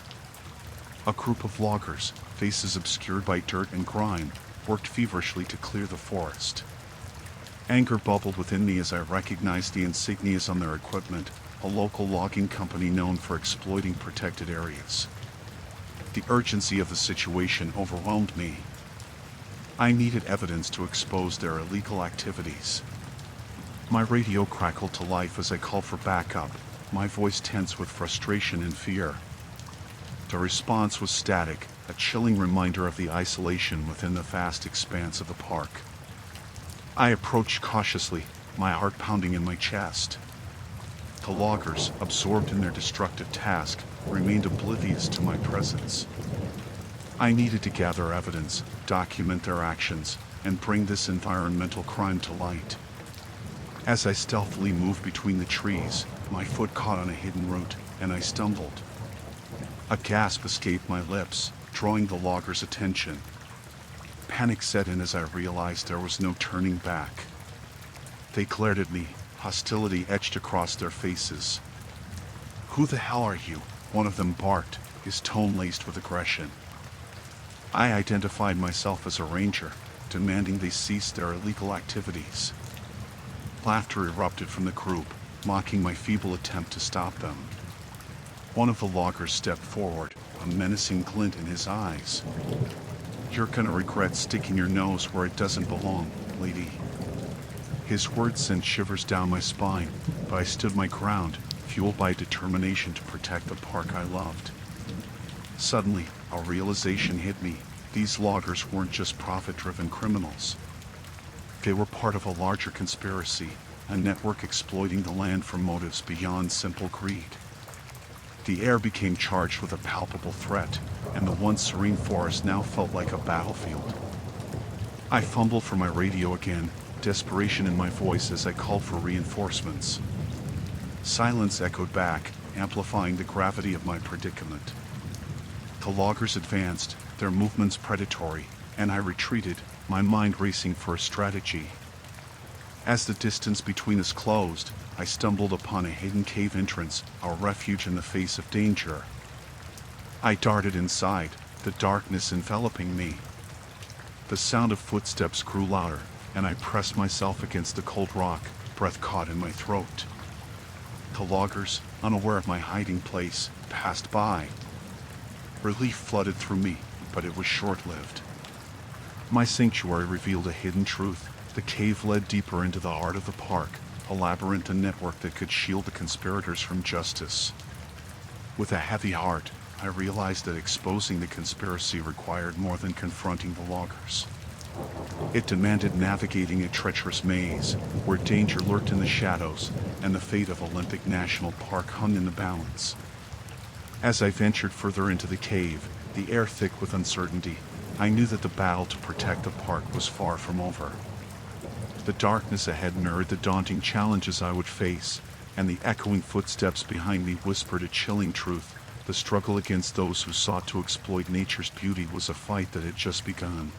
[SPEAKER 1] A group of loggers, faces obscured by dirt and grime, worked feverishly to clear the forest. Anger bubbled within me as I recognized the insignias on their equipment, a local logging company known for exploiting protected areas. The urgency of the situation overwhelmed me. I needed evidence to expose their illegal activities. My radio crackled to life as I called for backup, my voice tense with frustration and fear. The response was static, a chilling reminder of the isolation within the vast expanse of the park. I approached cautiously, my heart pounding in my chest. The loggers, absorbed in their destructive task, remained oblivious to my presence. I needed to gather evidence, document their actions, and bring this environmental crime to light. As I stealthily moved between the trees, my foot caught on a hidden root, and I stumbled. A gasp escaped my lips, drawing the loggers' attention. Panic set in as I realized there was no turning back. They glared at me, hostility etched across their faces. "Who the hell are you?" one of them barked, his tone laced with aggression. I identified myself as a ranger, demanding they cease their illegal activities. Laughter erupted from the group, mocking my feeble attempt to stop them. One of the loggers stepped forward, a menacing glint in his eyes. "You're gonna regret sticking your nose where it doesn't belong, lady." His words sent shivers down my spine, but I stood my ground, fueled by determination to protect the park I loved. Suddenly, a realization hit me. These loggers weren't just profit-driven criminals. They were part of a larger conspiracy, a network exploiting the land for motives beyond simple greed. The air became charged with a palpable threat, and the once serene forest now felt like a battlefield. I fumbled for my radio again, desperation in my voice as I called for reinforcements. Silence echoed back, amplifying the gravity of my predicament. The loggers advanced, their movements predatory, and I retreated, my mind racing for a strategy. As the distance between us closed, I stumbled upon a hidden cave entrance, a refuge in the face of danger. I darted inside, the darkness enveloping me. The sound of footsteps grew louder, and I pressed myself against the cold rock, breath caught in my throat. The loggers, unaware of my hiding place, passed by. Relief flooded through me, but it was short-lived. My sanctuary revealed a hidden truth. The cave led deeper into the heart of the park, a labyrinth and network that could shield the conspirators from justice. With a heavy heart, I realized that exposing the conspiracy required more than confronting the loggers. It demanded navigating a treacherous maze, where danger lurked in the shadows, and the fate of Olympic National Park hung in the balance. As I ventured further into the cave, the air thick with uncertainty, I knew that the battle to protect the park was far from over. The darkness ahead mirrored the daunting challenges I would face, and the echoing footsteps behind me whispered a chilling truth. The struggle against those who sought to exploit nature's beauty was a fight that had just begun.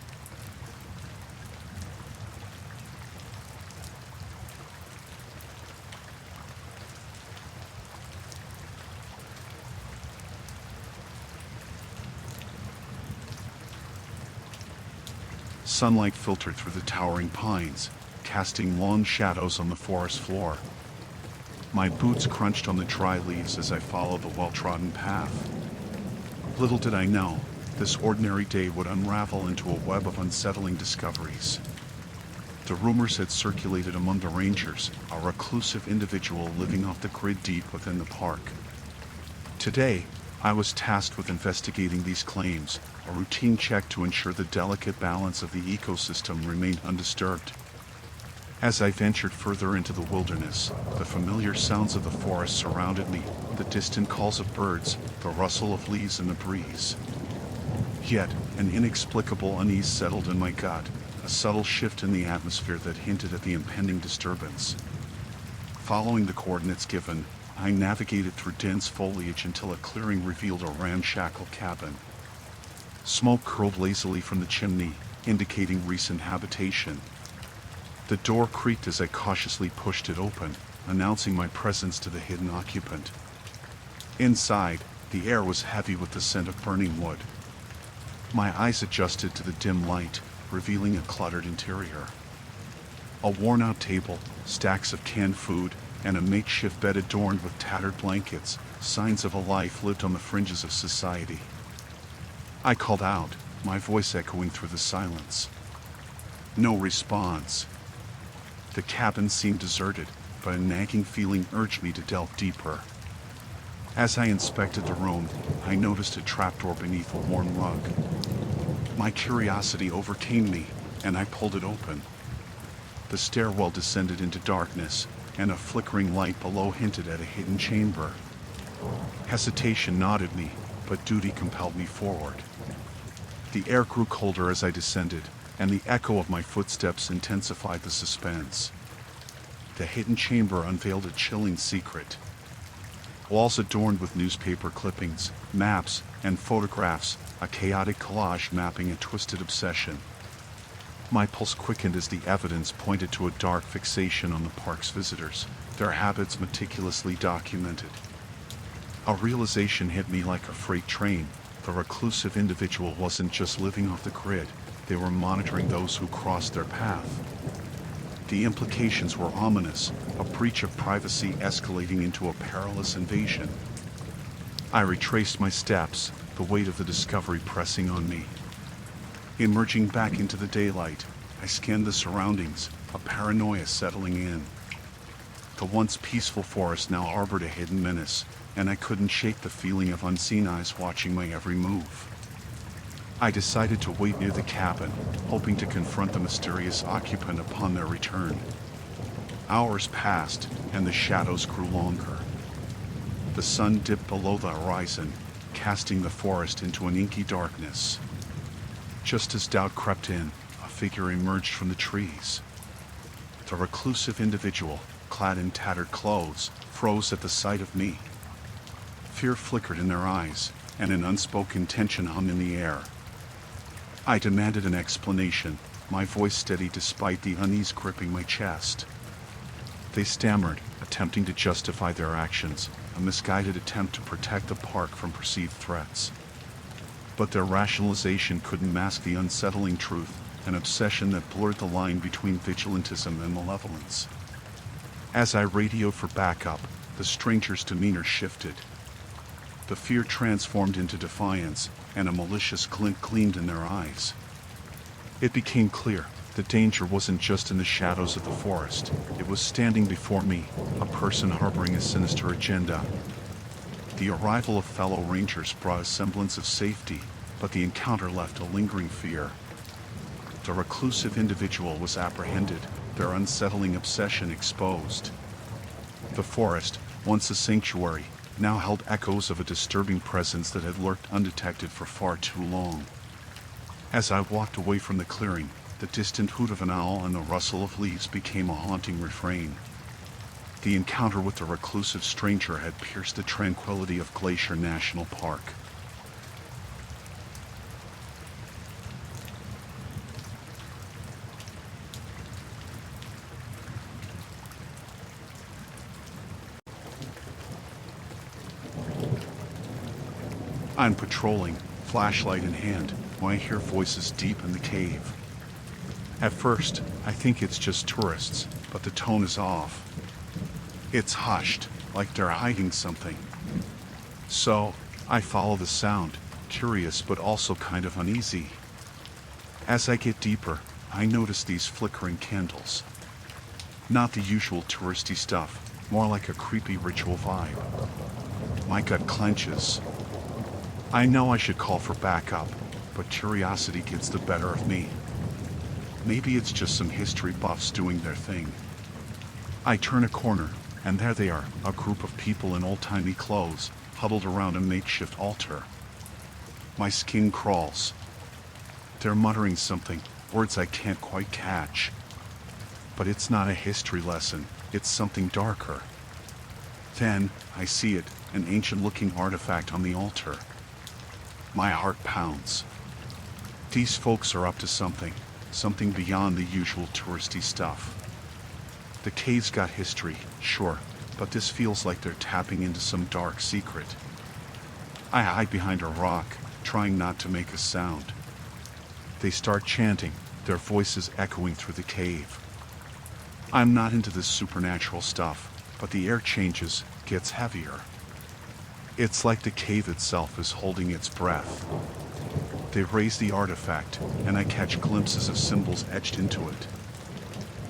[SPEAKER 1] Sunlight filtered through the towering pines, casting long shadows on the forest floor. My boots crunched on the dry leaves as I followed the well-trodden path. Little did I know, this ordinary day would unravel into a web of unsettling discoveries. The rumors had circulated among the rangers, a reclusive individual living off the grid deep within the park. Today, I was tasked with investigating these claims, a routine check to ensure the delicate balance of the ecosystem remained undisturbed. As I ventured further into the wilderness, the familiar sounds of the forest surrounded me, the distant calls of birds, the rustle of leaves in the breeze. Yet, an inexplicable unease settled in my gut, a subtle shift in the atmosphere that hinted at the impending disturbance. Following the coordinates given, I navigated through dense foliage until a clearing revealed a ramshackle cabin. Smoke curled lazily from the chimney, indicating recent habitation. The door creaked as I cautiously pushed it open, announcing my presence to the hidden occupant. Inside, the air was heavy with the scent of burning wood. My eyes adjusted to the dim light, revealing a cluttered interior. A worn-out table, stacks of canned food, and a makeshift bed adorned with tattered blankets, signs of a life lived on the fringes of society. I called out, my voice echoing through the silence. No response. The cabin seemed deserted, but a nagging feeling urged me to delve deeper. As I inspected the room, I noticed a trapdoor beneath a worn rug. My curiosity overcame me, and I pulled it open. The stairwell descended into darkness, and a flickering light below hinted at a hidden chamber. Hesitation gnawed me, but duty compelled me forward. The air grew colder as I descended, and the echo of my footsteps intensified the suspense. The hidden chamber unveiled a chilling secret. Walls adorned with newspaper clippings, maps, and photographs, a chaotic collage mapping a twisted obsession. My pulse quickened as the evidence pointed to a dark fixation on the park's visitors, their habits meticulously documented. A realization hit me like a freight train. The reclusive individual wasn't just living off the grid, they were monitoring those who crossed their path. The implications were ominous, a breach of privacy escalating into a perilous invasion. I retraced my steps, the weight of the discovery pressing on me. Emerging back into the daylight, I scanned the surroundings, a paranoia settling in. The once peaceful forest now harbored a hidden menace, and I couldn't shake the feeling of unseen eyes watching my every move. I decided to wait near the cabin, hoping to confront the mysterious occupant upon their return. Hours passed, and the shadows grew longer. The sun dipped below the horizon, casting the forest into an inky darkness. Just as doubt crept in, a figure emerged from the trees. The reclusive individual, clad in tattered clothes, froze at the sight of me. Fear flickered in their eyes, and an unspoken tension hung in the air. I demanded an explanation, my voice steady despite the unease gripping my chest. They stammered, attempting to justify their actions, a misguided attempt to protect the park from perceived threats. But their rationalization couldn't mask the unsettling truth, an obsession that blurred the line between vigilantism and malevolence. As I radioed for backup, the stranger's demeanor shifted. The fear transformed into defiance, and a malicious glint gleamed in their eyes. It became clear, the danger wasn't just in the shadows of the forest, it was standing before me, a person harboring a sinister agenda. The arrival of fellow rangers brought a semblance of safety, but the encounter left a lingering fear. The reclusive individual was apprehended, their unsettling obsession exposed. The forest, once a sanctuary, now held echoes of a disturbing presence that had lurked undetected for far too long. As I walked away from the clearing, the distant hoot of an owl and the rustle of leaves became a haunting refrain. The encounter with the reclusive stranger had pierced the tranquility of Glacier National Park. I'm patrolling, flashlight in hand, when I hear voices deep in the cave. At first, I think it's just tourists, but the tone is off. It's hushed, like they're hiding something. So, I follow the sound, curious but also kind of uneasy. As I get deeper, I notice these flickering candles. Not the usual touristy stuff, more like a creepy ritual vibe. My gut clenches. I know I should call for backup, but curiosity gets the better of me. Maybe it's just some history buffs doing their thing. I turn a corner, and there they are, a group of people in old-timey clothes, huddled around a makeshift altar. My skin crawls. They're muttering something, words I can't quite catch. But it's not a history lesson, it's something darker. Then, I see it, an ancient-looking artifact on the altar. My heart pounds. These folks are up to something beyond the usual touristy stuff. The cave's got history, sure, but this feels like they're tapping into some dark secret. I hide behind a rock, trying not to make a sound. They start chanting, their voices echoing through the cave. I'm not into this supernatural stuff, but the air changes, gets heavier. It's like the cave itself is holding its breath. They raise the artifact, and I catch glimpses of symbols etched into it.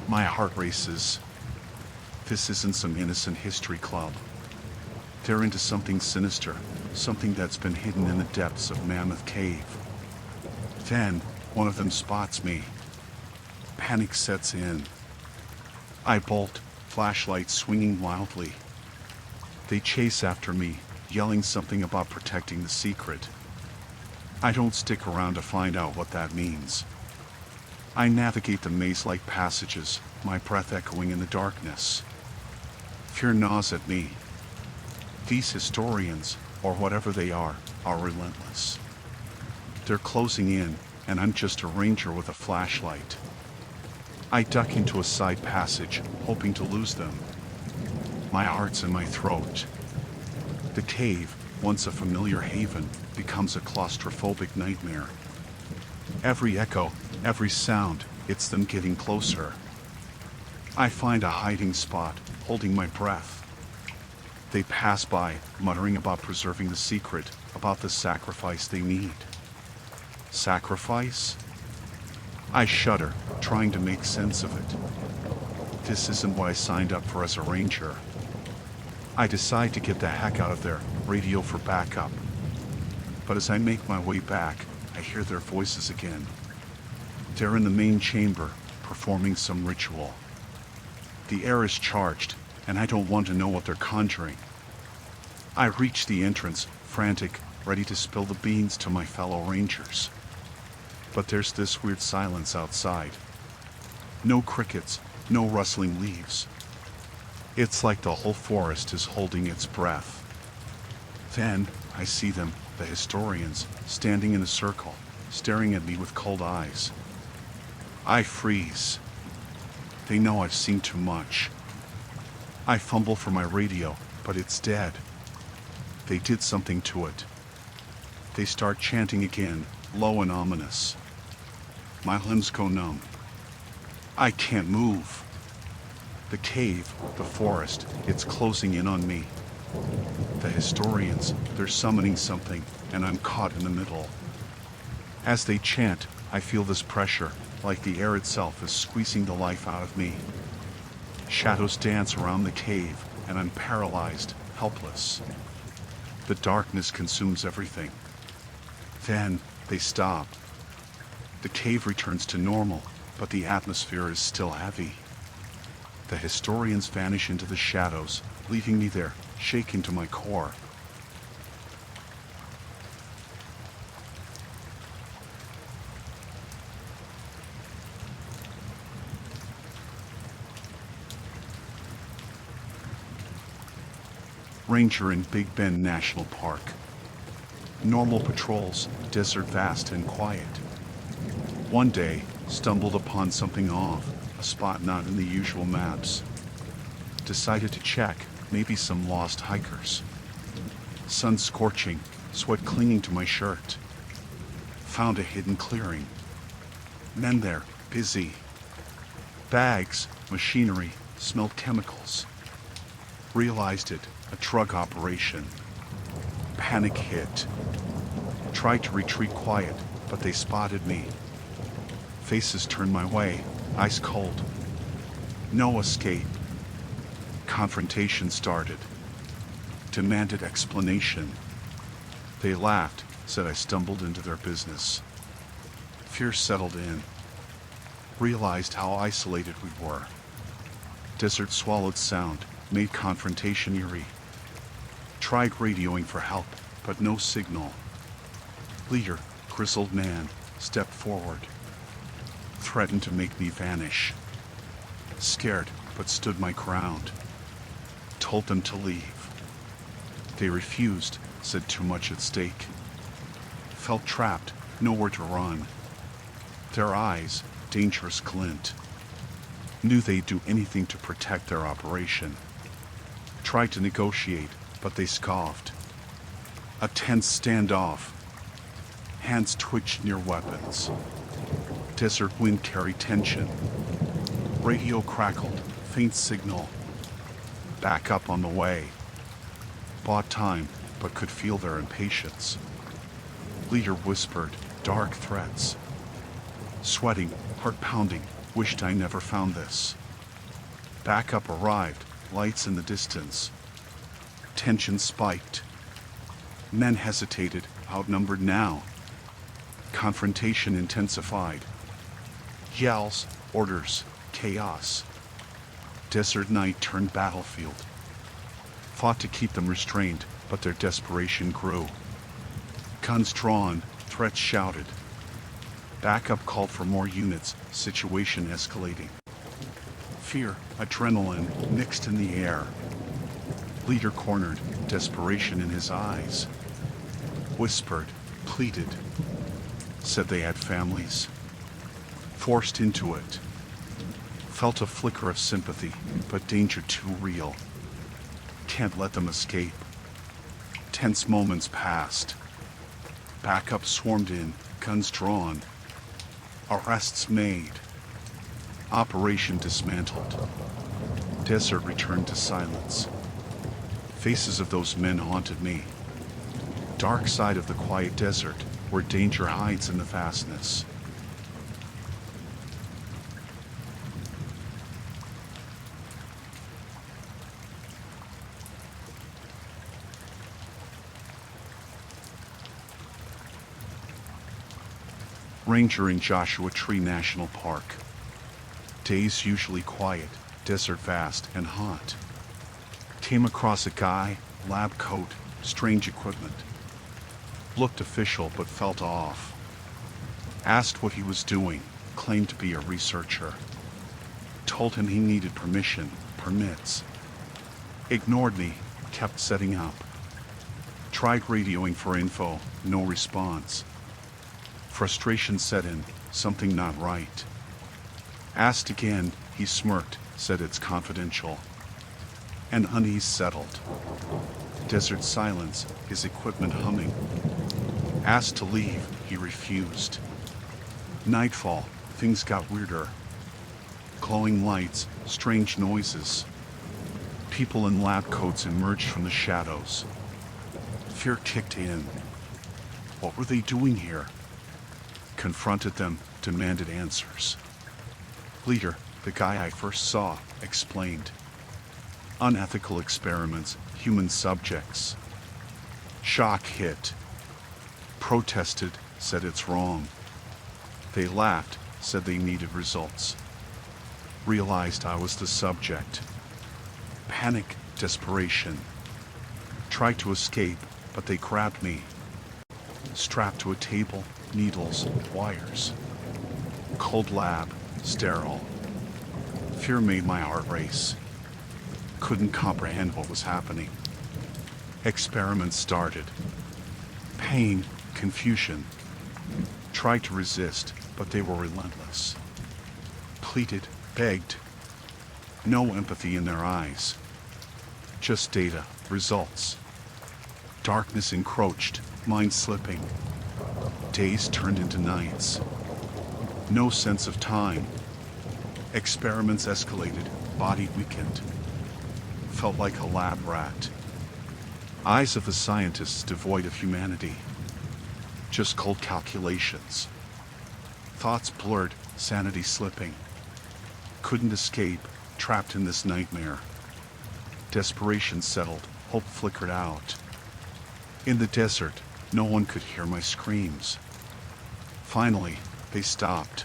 [SPEAKER 1] My heart races. This isn't some innocent history club. They're into something sinister, something that's been hidden in the depths of Mammoth Cave. Then, one of them spots me. Panic sets in. I bolt, flashlight swinging wildly. They chase after me, yelling something about protecting the secret. I don't stick around to find out what that means. I navigate the maze-like passages, my breath echoing in the darkness. Fear gnaws at me. These historians, or whatever they are relentless. They're closing in, and I'm just a ranger with a flashlight. I duck into a side passage, hoping to lose them. My heart's in my throat. The cave, once a familiar haven, becomes a claustrophobic nightmare. Every echo, every sound, it's them getting closer. I find a hiding spot, holding my breath. They pass by, muttering about preserving the secret, about the sacrifice they need. Sacrifice? I shudder, trying to make sense of it. This isn't what I signed up for as a ranger. I decide to get the heck out of there, radio for backup. But as I make my way back, I hear their voices again. They're in the main chamber, performing some ritual. The air is charged, and I don't want to know what they're conjuring. I reach the entrance, frantic, ready to spill the beans to my fellow rangers. But there's this weird silence outside. No crickets, no rustling leaves. It's like the whole forest is holding its breath. Then I see them, the historians, standing in a circle, staring at me with cold eyes. I freeze. They know I've seen too much. I fumble for my radio, but it's dead. They did something to it. They start chanting again, low and ominous. My limbs go numb. I can't move. The cave, the forest, it's closing in on me. The historians, they're summoning something, and I'm caught in the middle. As they chant, I feel this pressure, like the air itself is squeezing the life out of me. Shadows dance around the cave, and I'm paralyzed, helpless. The darkness consumes everything. Then they stop. The cave returns to normal, but the atmosphere is still heavy. The historians vanish into the shadows, leaving me there, shaken to my core. Ranger in Big Bend National Park. Normal patrols, desert vast and quiet. One day, stumbled upon something off, a spot not in the usual maps. Decided to check, maybe some lost hikers. Sun scorching, sweat clinging to my shirt. Found a hidden clearing. Men there, busy. Bags, machinery, smelled chemicals. Realized it, a drug operation. Panic hit. Tried to retreat quiet, but they spotted me. Faces turned my way, ice cold. No escape. Confrontation started. Demanded explanation. They laughed, said I stumbled into their business. Fear settled in. Realized how isolated we were. Desert swallowed sound, made confrontation eerie. Tried radioing for help, but no signal. Leader, grizzled man, stepped forward. Threatened to make me vanish. Scared, but stood my ground. Told them to leave. They refused, said too much at stake. Felt trapped, nowhere to run. Their eyes, dangerous glint. Knew they'd do anything to protect their operation. Tried to negotiate, but they scoffed. A tense standoff. Hands twitched near weapons. Desert wind carried tension. Radio crackled, faint signal. Back up on the way. Bought time, but could feel their impatience. Leader whispered, dark threats. Sweating, heart pounding, wished I never found this. Backup arrived, lights in the distance. Tension spiked. Men hesitated, outnumbered now. Confrontation intensified. Yells, orders, chaos. Desert night turned battlefield. Fought to keep them restrained, but their desperation grew. Guns drawn, threats shouted. Backup called for more units, situation escalating. Fear, adrenaline, mixed in the air. Leader cornered, desperation in his eyes. Whispered, pleaded. said they had families. Forced into it. Felt a flicker of sympathy, but danger too real. Can't let them escape. Tense moments passed. Backup swarmed in, guns drawn. Arrests made. Operation dismantled. Desert returned to silence. Faces of those men haunted me. Dark side of the quiet desert, where danger hides in the vastness. Ranger in Joshua Tree National Park. Days usually quiet, desert vast and hot. Came across a guy, lab coat, strange equipment. Looked official but felt off. Asked what he was doing, claimed to be a researcher. Told him he needed permits. Ignored me, kept setting up. Tried radioing for info, no response. Frustration set in, something not right. Asked again, he smirked, said it's confidential. An unease settled. Desert silence, his equipment humming. Asked to leave, he refused. Nightfall, things got weirder. Glowing lights, strange noises. People in lab coats emerged from the shadows. Fear kicked in. What were they doing here? Confronted them, demanded answers. Leader, the guy I first saw, explained. Unethical experiments, human subjects. Shock hit. Protested, said it's wrong. They laughed, said they needed results. Realized I was the subject. Panic, desperation. Tried to escape, but they grabbed me. Strapped to a table, needles, wires. Cold lab, sterile. Fear made my heart race. Couldn't comprehend what was happening. Experiments started. Pain, confusion. Tried to resist, but they were relentless. Pleaded, begged. No empathy in their eyes. Just data, results. Darkness encroached, mind slipping. Days turned into nights. No sense of time. Experiments escalated, body weakened. Felt like a lab rat. Eyes of the scientists devoid of humanity. Just cold calculations. Thoughts blurred, sanity slipping. Couldn't escape, trapped in this nightmare. Desperation settled, hope flickered out. In the desert, no one could hear my screams. Finally, they stopped.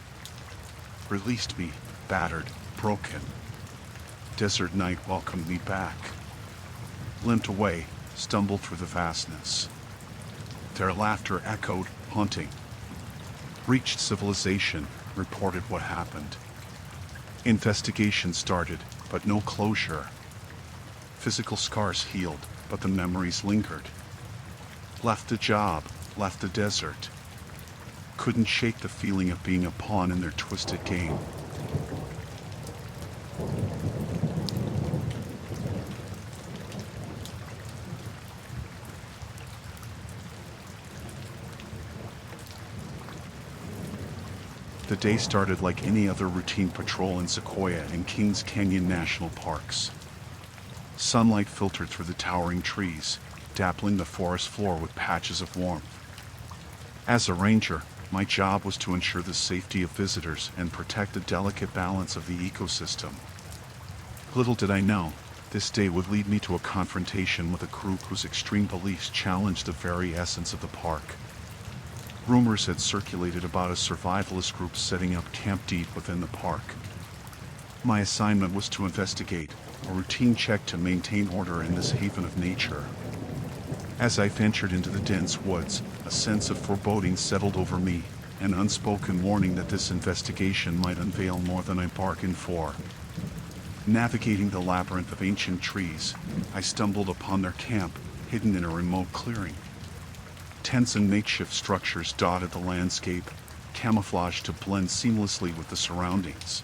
[SPEAKER 1] Released me, battered, broken. Desert night welcomed me back. Limped away, stumbled through the vastness. Their laughter echoed, haunting. Reached civilization, reported what happened. Investigation started, but no closure. Physical scars healed, but the memories lingered. Left the job, left the desert. Couldn't shake the feeling of being a pawn in their twisted game. The day started like any other routine patrol in Sequoia and Kings Canyon National Parks. Sunlight filtered through the towering trees, dappling the forest floor with patches of warmth. As a ranger, my job was to ensure the safety of visitors and protect the delicate balance of the ecosystem. Little did I know, this day would lead me to a confrontation with a group whose extreme beliefs challenged the very essence of the park. Rumors had circulated about a survivalist group setting up camp deep within the park. My assignment was to investigate, a routine check to maintain order in this haven of nature. As I ventured into the dense woods, a sense of foreboding settled over me, an unspoken warning that this investigation might unveil more than I bargained for. Navigating the labyrinth of ancient trees, I stumbled upon their camp, hidden in a remote clearing. Tents and makeshift structures dotted the landscape, camouflaged to blend seamlessly with the surroundings.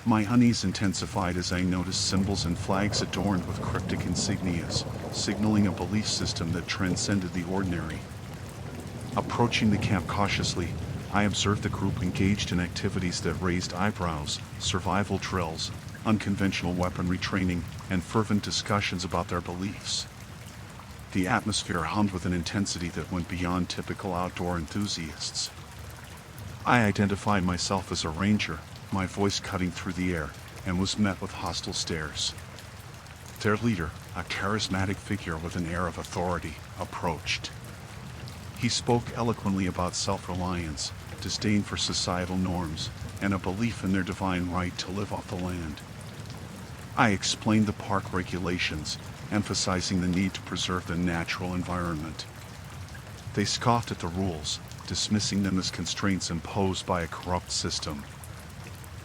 [SPEAKER 1] My unease intensified as I noticed symbols and flags adorned with cryptic insignias, signaling a belief system that transcended the ordinary. Approaching the camp cautiously, I observed the group engaged in activities that raised eyebrows: survival drills, unconventional weaponry training, and fervent discussions about their beliefs. The atmosphere hummed with an intensity that went beyond typical outdoor enthusiasts. I identified myself as a ranger, my voice cutting through the air, and was met with hostile stares. Their leader, a charismatic figure with an air of authority, approached. He spoke eloquently about self-reliance, disdain for societal norms, and a belief in their divine right to live off the land. I explained the park regulations, emphasizing the need to preserve the natural environment. They scoffed at the rules, dismissing them as constraints imposed by a corrupt system.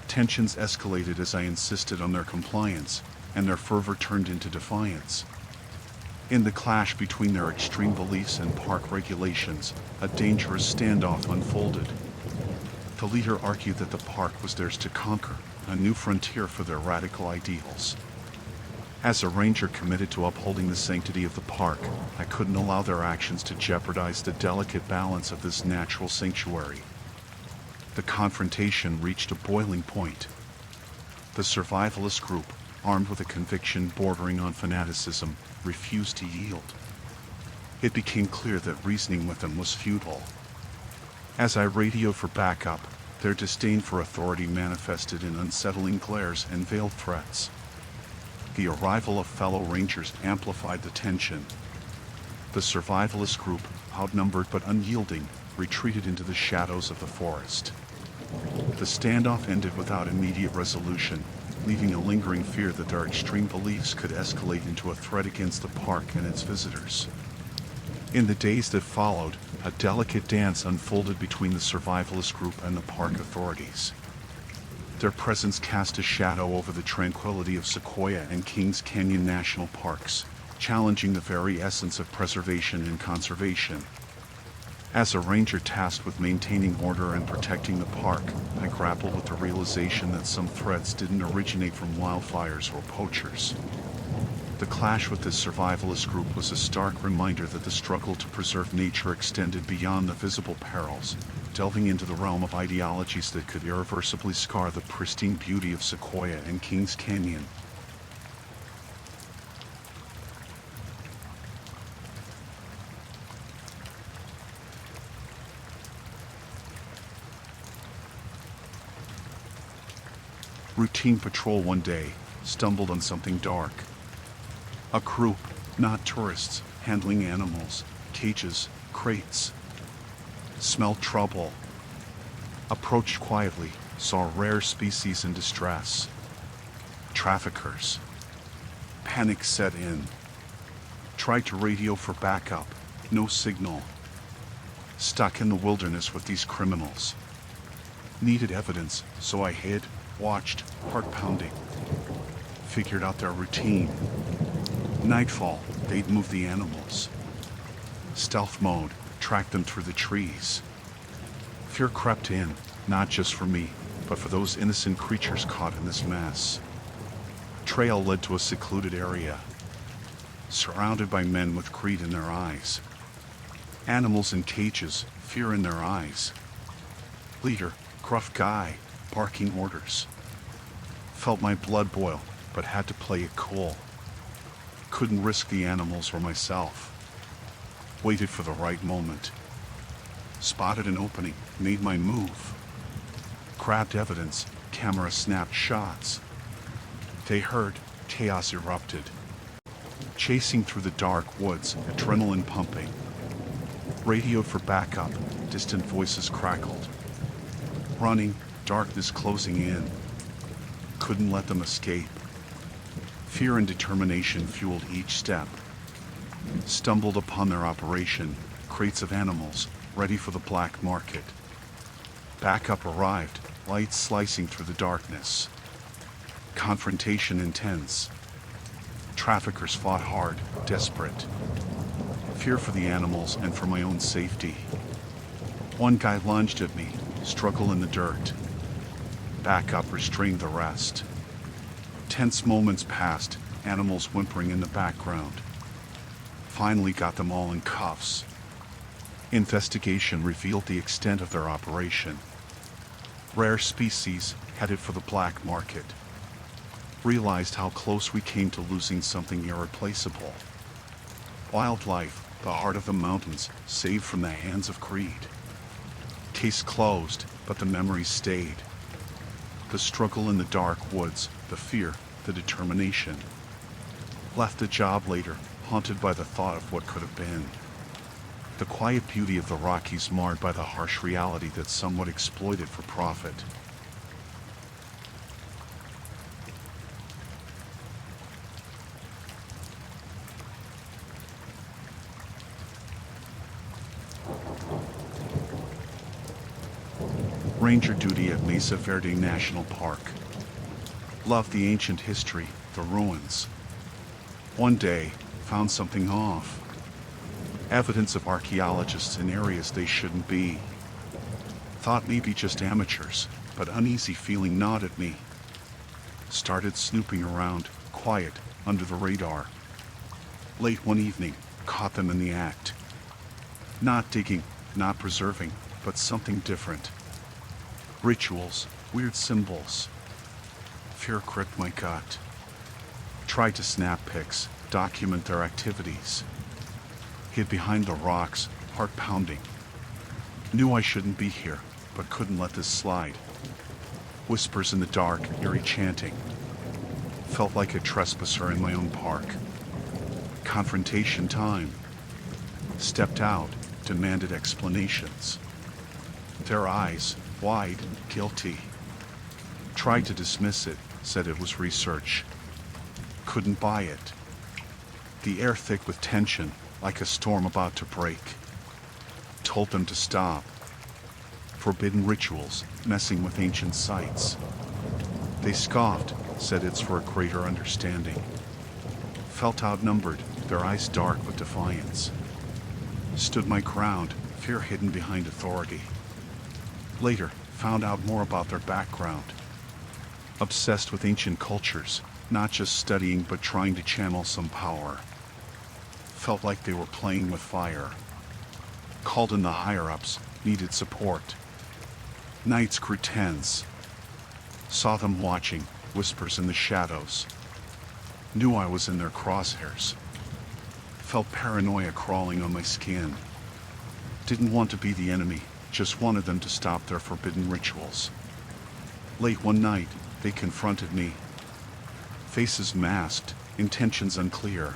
[SPEAKER 1] Tensions escalated as I insisted on their compliance, and their fervor turned into defiance. In the clash between their extreme beliefs and park regulations, a dangerous standoff unfolded. The leader argued that the park was theirs to conquer, a new frontier for their radical ideals. As a ranger committed to upholding the sanctity of the park, I couldn't allow their actions to jeopardize the delicate balance of this natural sanctuary. The confrontation reached a boiling point. The survivalist group, armed with a conviction bordering on fanaticism, refused to yield. It became clear that reasoning with them was futile. As I radioed for backup, their disdain for authority manifested in unsettling glares and veiled threats. The arrival of fellow rangers amplified the tension. The survivalist group, outnumbered but unyielding, retreated into the shadows of the forest. The standoff ended without immediate resolution, leaving a lingering fear that their extreme beliefs could escalate into a threat against the park and its visitors. In the days that followed, a delicate dance unfolded between the survivalist group and the park authorities. Their presence cast a shadow over the tranquility of Sequoia and Kings Canyon National Parks, challenging the very essence of preservation and conservation. As a ranger tasked with maintaining order and protecting the park, I grappled with the realization that some threats didn't originate from wildfires or poachers. The clash with this survivalist group was a stark reminder that the struggle to preserve nature extended beyond the visible perils, delving into the realm of ideologies that could irreversibly scar the pristine beauty of Sequoia and Kings Canyon. Routine patrol one day, stumbled on something dark. A group, not tourists, handling animals, cages, crates. Smelled trouble. Approached quietly, saw a rare species in distress. Traffickers. Panic set in. Tried to radio for backup, no signal. Stuck in the wilderness with these criminals. Needed evidence, so I hid, watched, heart pounding. Figured out their routine. Nightfall, they'd move the animals. Stealth mode, tracked them through the trees. Fear crept in, not just for me, but for those innocent creatures caught in this mess. Trail led to a secluded area, surrounded by men with greed in their eyes. Animals in cages, fear in their eyes. Leader, gruff guy, barking orders. Felt my blood boil, but had to play it cool. Couldn't risk the animals or myself. Waited for the right moment. Spotted an opening, made my move. Grabbed evidence, camera snapped shots. They heard, chaos erupted. Chasing through the dark woods, adrenaline pumping. Radioed for backup, distant voices crackled. Running, darkness closing in. Couldn't let them escape. Fear and determination fueled each step. Stumbled upon their operation, crates of animals, ready for the black market. Backup arrived, lights slicing through the darkness. Confrontation intense. Traffickers fought hard, desperate. fear for the animals and for my own safety. One guy lunged at me, struggle in the dirt. Backup restrained the rest. Tense moments passed, animals whimpering in the background. Finally got them all in cuffs. Investigation revealed the extent of their operation. Rare species headed for the black market. Realized how close we came to losing something irreplaceable. Wildlife, the heart of the mountains, saved from the hands of greed. Case closed, but the memories stayed. The struggle in the dark woods, the fear, the determination. Left the job later, haunted by the thought of what could have been. The quiet beauty of the Rockies marred by the harsh reality that some would exploit it for profit. Ranger duty at Mesa Verde National Park. Loved the ancient history, the ruins. One day, found something off. Evidence of archaeologists in areas they shouldn't be. Thought maybe just amateurs, but uneasy feeling gnawed at me. Started snooping around, quiet, under the radar. Late one evening, caught them in the act. Not digging, not preserving, but something different. Rituals, weird symbols. Fear gripped my gut. Tried to snap pics, document their activities. Hid behind the rocks, heart pounding. Knew I shouldn't be here, but couldn't let this slide. Whispers in the dark, eerie chanting. Felt like a trespasser in my own park. Confrontation time. Stepped out, demanded explanations. Their eyes, wide, guilty. Tried to dismiss it, said it was research. Couldn't buy it. The air thick with tension, like a storm about to break. Told them to stop. Forbidden rituals, messing with ancient sites. They scoffed, said it's for a greater understanding. Felt outnumbered, their eyes dark with defiance. Stood my ground, fear hidden behind authority. Later, found out more about their background. Obsessed with ancient cultures, not just studying but trying to channel some power. Felt like they were playing with fire. Called in the higher-ups, needed support. Nights grew tense. Saw them watching, whispers in the shadows. Knew I was in their crosshairs. Felt paranoia crawling on my skin. Didn't want to be the enemy, just wanted them to stop their forbidden rituals. Late one night, they confronted me. Faces masked, intentions unclear.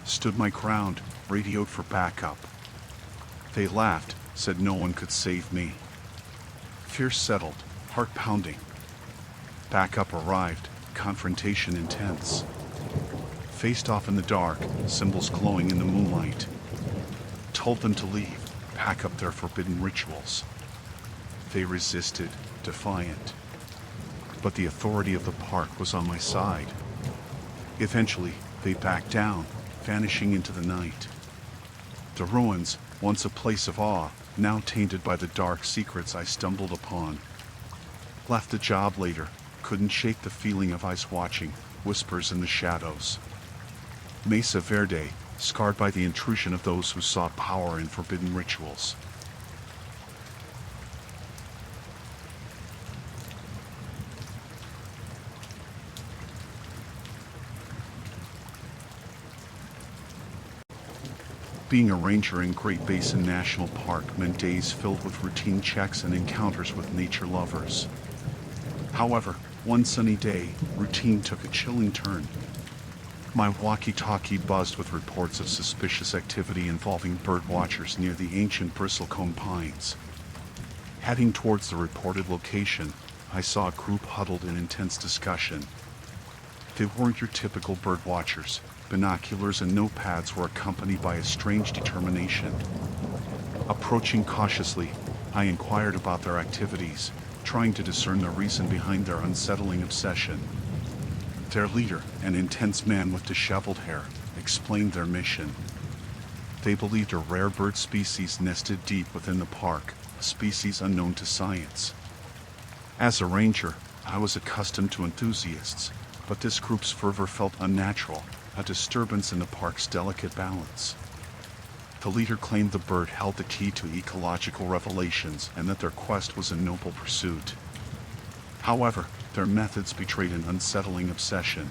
[SPEAKER 1] Stood my ground, radioed for backup. They laughed, said no one could save me. Fear settled, heart pounding. Backup arrived, confrontation intense. Faced off in the dark, symbols glowing in the moonlight. Told them to leave, pack up their forbidden rituals. They resisted, defiant. But the authority of the park was on my side. Eventually, they backed down, vanishing into the night. The ruins, once a place of awe, now tainted by the dark secrets I stumbled upon. Left the job later, couldn't shake the feeling of ice watching, whispers in the shadows. Mesa Verde, scarred by the intrusion of those who sought power in forbidden rituals. Being a ranger in Great Basin National Park meant days filled with routine checks and encounters with nature lovers. However, one sunny day, routine took a chilling turn. My walkie-talkie buzzed with reports of suspicious activity involving bird watchers near the ancient bristlecone pines. Heading towards the reported location, I saw a group huddled in intense discussion. They weren't your typical bird watchers. Binoculars and notepads were accompanied by a strange determination. Approaching cautiously, I inquired about their activities, trying to discern the reason behind their unsettling obsession. Their leader, an intense man with disheveled hair, explained their mission. They believed a rare bird species nested deep within the park, a species unknown to science. As a ranger, I was accustomed to enthusiasts, but this group's fervor felt unnatural, a disturbance in the park's delicate balance. The leader claimed the bird held the key to ecological revelations and that their quest was a noble pursuit. However, their methods betrayed an unsettling obsession.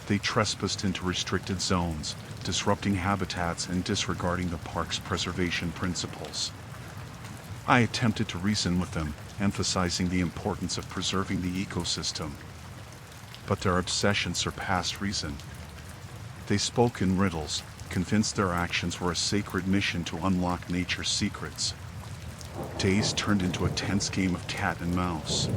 [SPEAKER 1] They trespassed into restricted zones, disrupting habitats and disregarding the park's preservation principles. I attempted to reason with them, emphasizing the importance of preserving the ecosystem. But their obsession surpassed reason. They spoke in riddles, convinced their actions were a sacred mission to unlock nature's secrets. Days turned into a tense game of cat and mouse.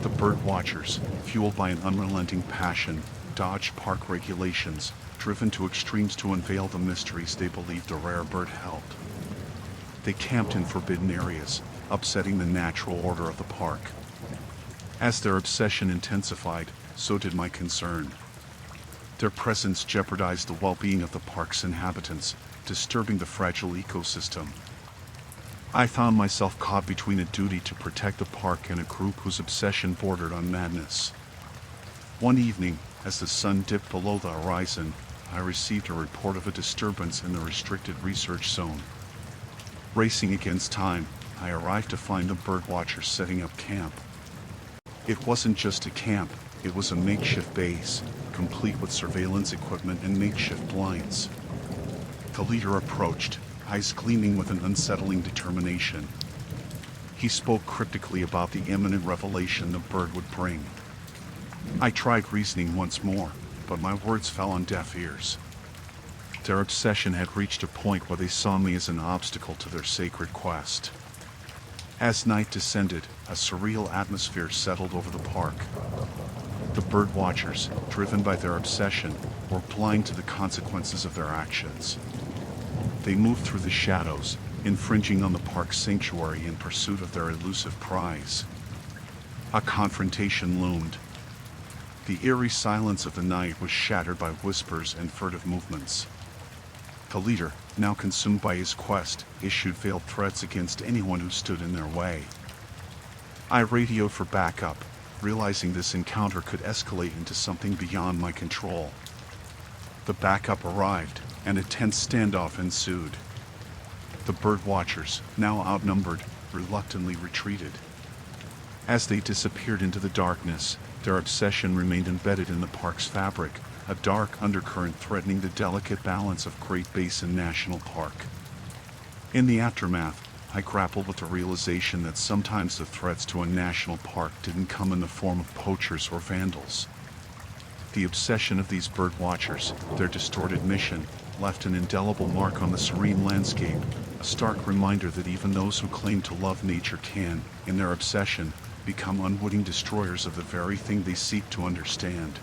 [SPEAKER 1] The bird watchers, fueled by an unrelenting passion, dodged park regulations, driven to extremes to unveil the mysteries they believed the rare bird held. They camped in forbidden areas, upsetting the natural order of the park. As their obsession intensified, so did my concern. Their presence jeopardized the well-being of the park's inhabitants, disturbing the fragile ecosystem. I found myself caught between a duty to protect the park and a group whose obsession bordered on madness. One evening, as the sun dipped below the horizon, I received a report of a disturbance in the restricted research zone. Racing against time, I arrived to find the birdwatchers setting up camp. It wasn't just a camp, it was a makeshift base, complete with surveillance equipment and makeshift blinds. The leader approached, eyes gleaming with an unsettling determination. He spoke cryptically about the imminent revelation the bird would bring. I tried reasoning once more, but my words fell on deaf ears. Their obsession had reached a point where they saw me as an obstacle to their sacred quest. As night descended, a surreal atmosphere settled over the park. The bird watchers, driven by their obsession, were blind to the consequences of their actions. They moved through the shadows, infringing on the park's sanctuary in pursuit of their elusive prize. A confrontation loomed. The eerie silence of the night was shattered by whispers and furtive movements. The leader, now consumed by his quest, issued veiled threats against anyone who stood in their way. I radioed for backup, realizing this encounter could escalate into something beyond my control. The backup arrived, and a tense standoff ensued. The bird watchers, now outnumbered, reluctantly retreated. As they disappeared into the darkness, their obsession remained embedded in the park's fabric, a dark undercurrent threatening the delicate balance of Great Basin National Park. In the aftermath, I grappled with the realization that sometimes the threats to a national park didn't come in the form of poachers or vandals. The obsession of these bird watchers, their distorted mission, left an indelible mark on the serene landscape, a stark reminder that even those who claim to love nature can, in their obsession, become unwitting destroyers of the very thing they seek to understand.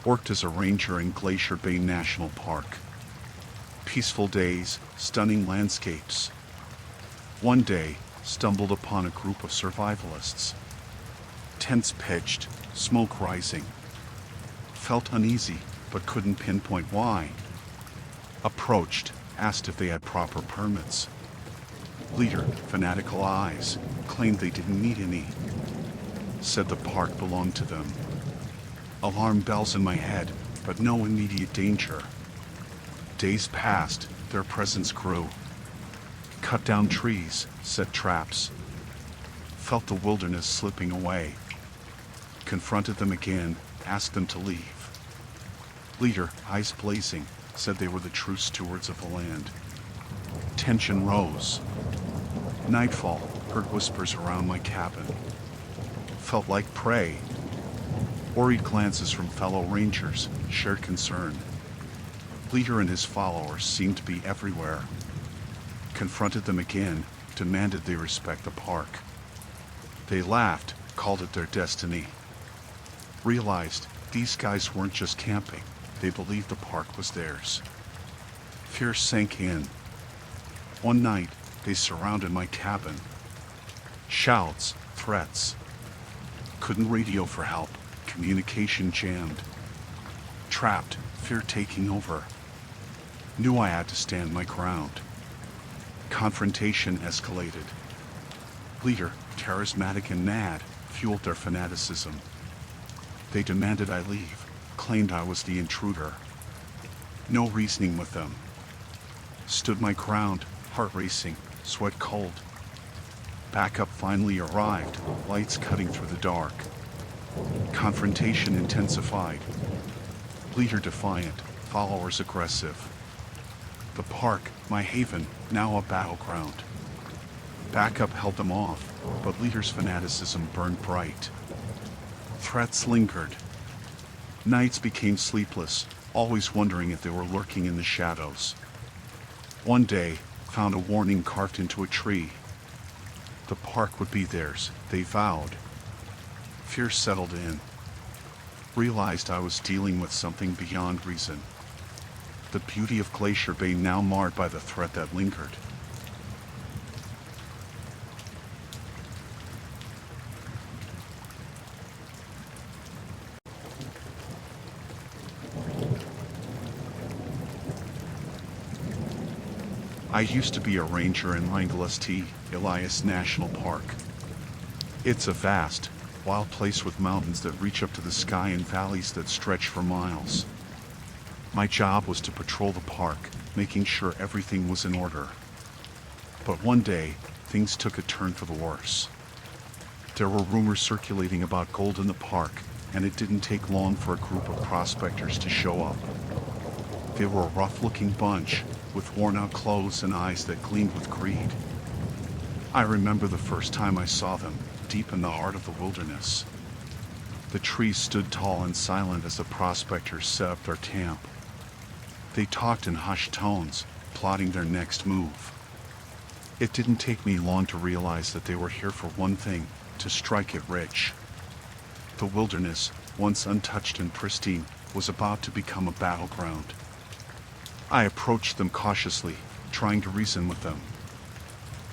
[SPEAKER 1] Worked as a ranger in Glacier Bay National Park. Peaceful days, stunning landscapes. One day, stumbled upon a group of survivalists. Tents pitched, smoke rising. Felt uneasy, but couldn't pinpoint why. Approached, asked if they had proper permits. Leader, fanatical eyes, claimed they didn't need any. Said the park belonged to them. Alarm bells in my head, but no immediate danger. Days passed, their presence grew. Cut down trees, set traps. Felt the wilderness slipping away. Confronted them again, asked them to leave. Leader, eyes blazing, said they were the true stewards of the land. Tension rose. Nightfall, heard whispers around my cabin. Felt like prey. Worried glances from fellow rangers, shared concern. Leader and his followers seemed to be everywhere. Confronted them again, demanded they respect the park. They laughed, called it their destiny. Realized these guys weren't just camping, they believed the park was theirs. Fear sank in. One night, they surrounded my cabin. Shouts, threats. Couldn't radio for help. Communication jammed. Trapped, fear taking over. Knew I had to stand my ground. Confrontation escalated. Leader, charismatic and mad, fueled their fanaticism. They demanded I leave, claimed I was the intruder. No reasoning with them. Stood my ground, heart racing, sweat cold. Backup finally arrived, lights cutting through the dark. Confrontation intensified. Leader defiant, followers aggressive. The park, my haven, now a battleground. Backup held them off, but leader's fanaticism burned bright. Threats lingered. Nights became sleepless, always wondering if they were lurking in the shadows. One day, found a warning carved into a tree. The park would be theirs, they vowed. Fear settled in. Realized I was dealing with something beyond reason. The beauty of Glacier Bay now marred by the threat that lingered. I used to be a ranger in Langolesti, Elias National Park. It's a vast, wild place with mountains that reach up to the sky and valleys that stretch for miles. My job was to patrol the park, making sure everything was in order. But one day, things took a turn for the worse. There were rumors circulating about gold in the park, and it didn't take long for a group of prospectors to show up. They were a rough-looking bunch, with worn-out clothes and eyes that gleamed with greed. I remember the first time I saw them, deep in the heart of the wilderness. The trees stood tall and silent as the prospectors set up their camp. They talked in hushed tones, plotting their next move. It didn't take me long to realize that they were here for one thing, to strike it rich. The wilderness, once untouched and pristine, was about to become a battleground. I approached them cautiously, trying to reason with them.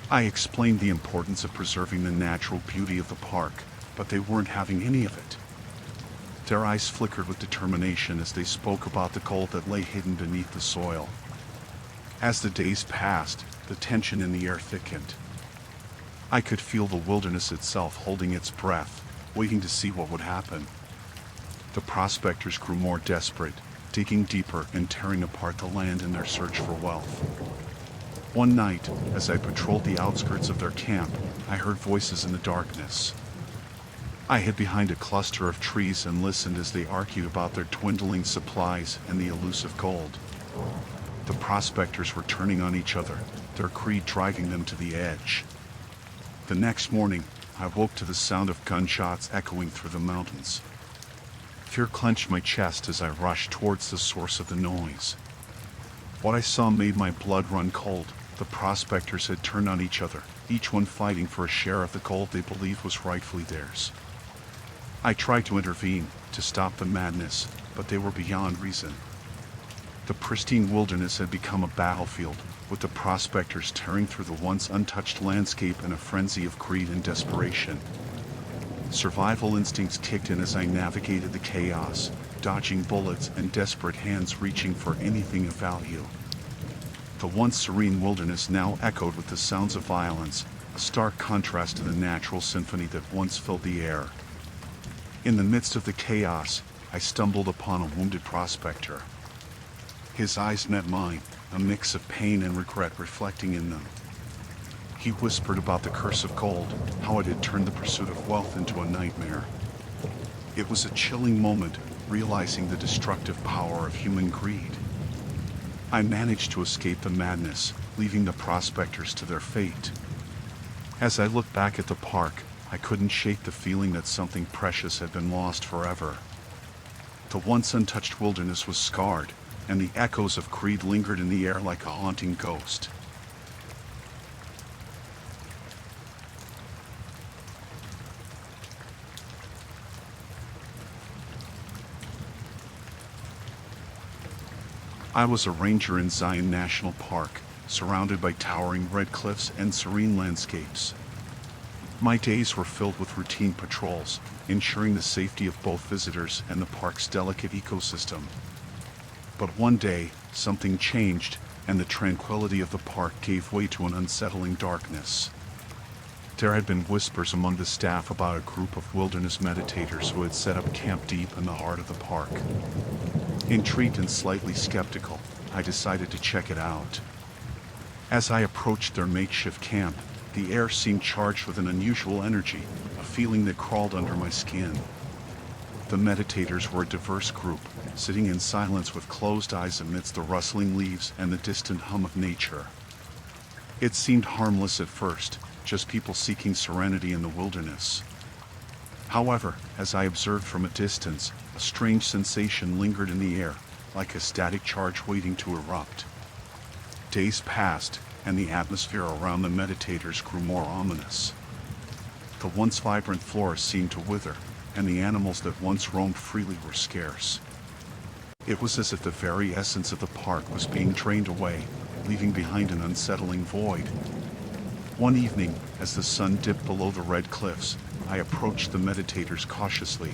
[SPEAKER 1] I explained the importance of preserving the natural beauty of the park, but they weren't having any of it. Their eyes flickered with determination as they spoke about the gold that lay hidden beneath the soil. As the days passed, the tension in the air thickened. I could feel the wilderness itself holding its breath, waiting to see what would happen. The prospectors grew more desperate, digging deeper and tearing apart the land in their search for wealth. One night, as I patrolled the outskirts of their camp, I heard voices in the darkness. I hid behind a cluster of trees and listened as they argued about their dwindling supplies and the elusive gold. The prospectors were turning on each other, their greed driving them to the edge. The next morning, I woke to the sound of gunshots echoing through the mountains. Fear clenched my chest as I rushed towards the source of the noise. What I saw made my blood run cold. The prospectors had turned on each other, each one fighting for a share of the gold they believed was rightfully theirs. I tried to intervene, to stop the madness, but they were beyond reason. The pristine wilderness had become a battlefield, with the prospectors tearing through the once untouched landscape in a frenzy of greed and desperation. Survival instincts kicked in as I navigated the chaos, dodging bullets and desperate hands reaching for anything of value. The once serene wilderness now echoed with the sounds of violence, a stark contrast to the natural symphony that once filled the air. In the midst of the chaos, I stumbled upon a wounded prospector. His eyes met mine, a mix of pain and regret reflecting in them. He whispered about the curse of gold, how it had turned the pursuit of wealth into a nightmare. It was a chilling moment, realizing the destructive power of human greed. I managed to escape the madness, leaving the prospectors to their fate. As I looked back at the park, I couldn't shake the feeling that something precious had been lost forever. The once untouched wilderness was scarred, and the echoes of greed lingered in the air like a haunting ghost. I was a ranger in Zion National Park, surrounded by towering red cliffs and serene landscapes. My days were filled with routine patrols, ensuring the safety of both visitors and the park's delicate ecosystem. But one day, something changed, and the tranquility of the park gave way to an unsettling darkness. There had been whispers among the staff about a group of wilderness meditators who had set up camp deep in the heart of the park. Intrigued and slightly skeptical, I decided to check it out. As I approached their makeshift camp, the air seemed charged with an unusual energy, a feeling that crawled under my skin. The meditators were a diverse group, sitting in silence with closed eyes amidst the rustling leaves and the distant hum of nature. It seemed harmless at first, just people seeking serenity in the wilderness. However, as I observed from a distance, a strange sensation lingered in the air, like a static charge waiting to erupt. Days passed, and the atmosphere around the meditators grew more ominous. The once vibrant flora seemed to wither, and the animals that once roamed freely were scarce. It was as if the very essence of the park was being drained away, leaving behind an unsettling void. One evening, as the sun dipped below the red cliffs, I approached the meditators cautiously.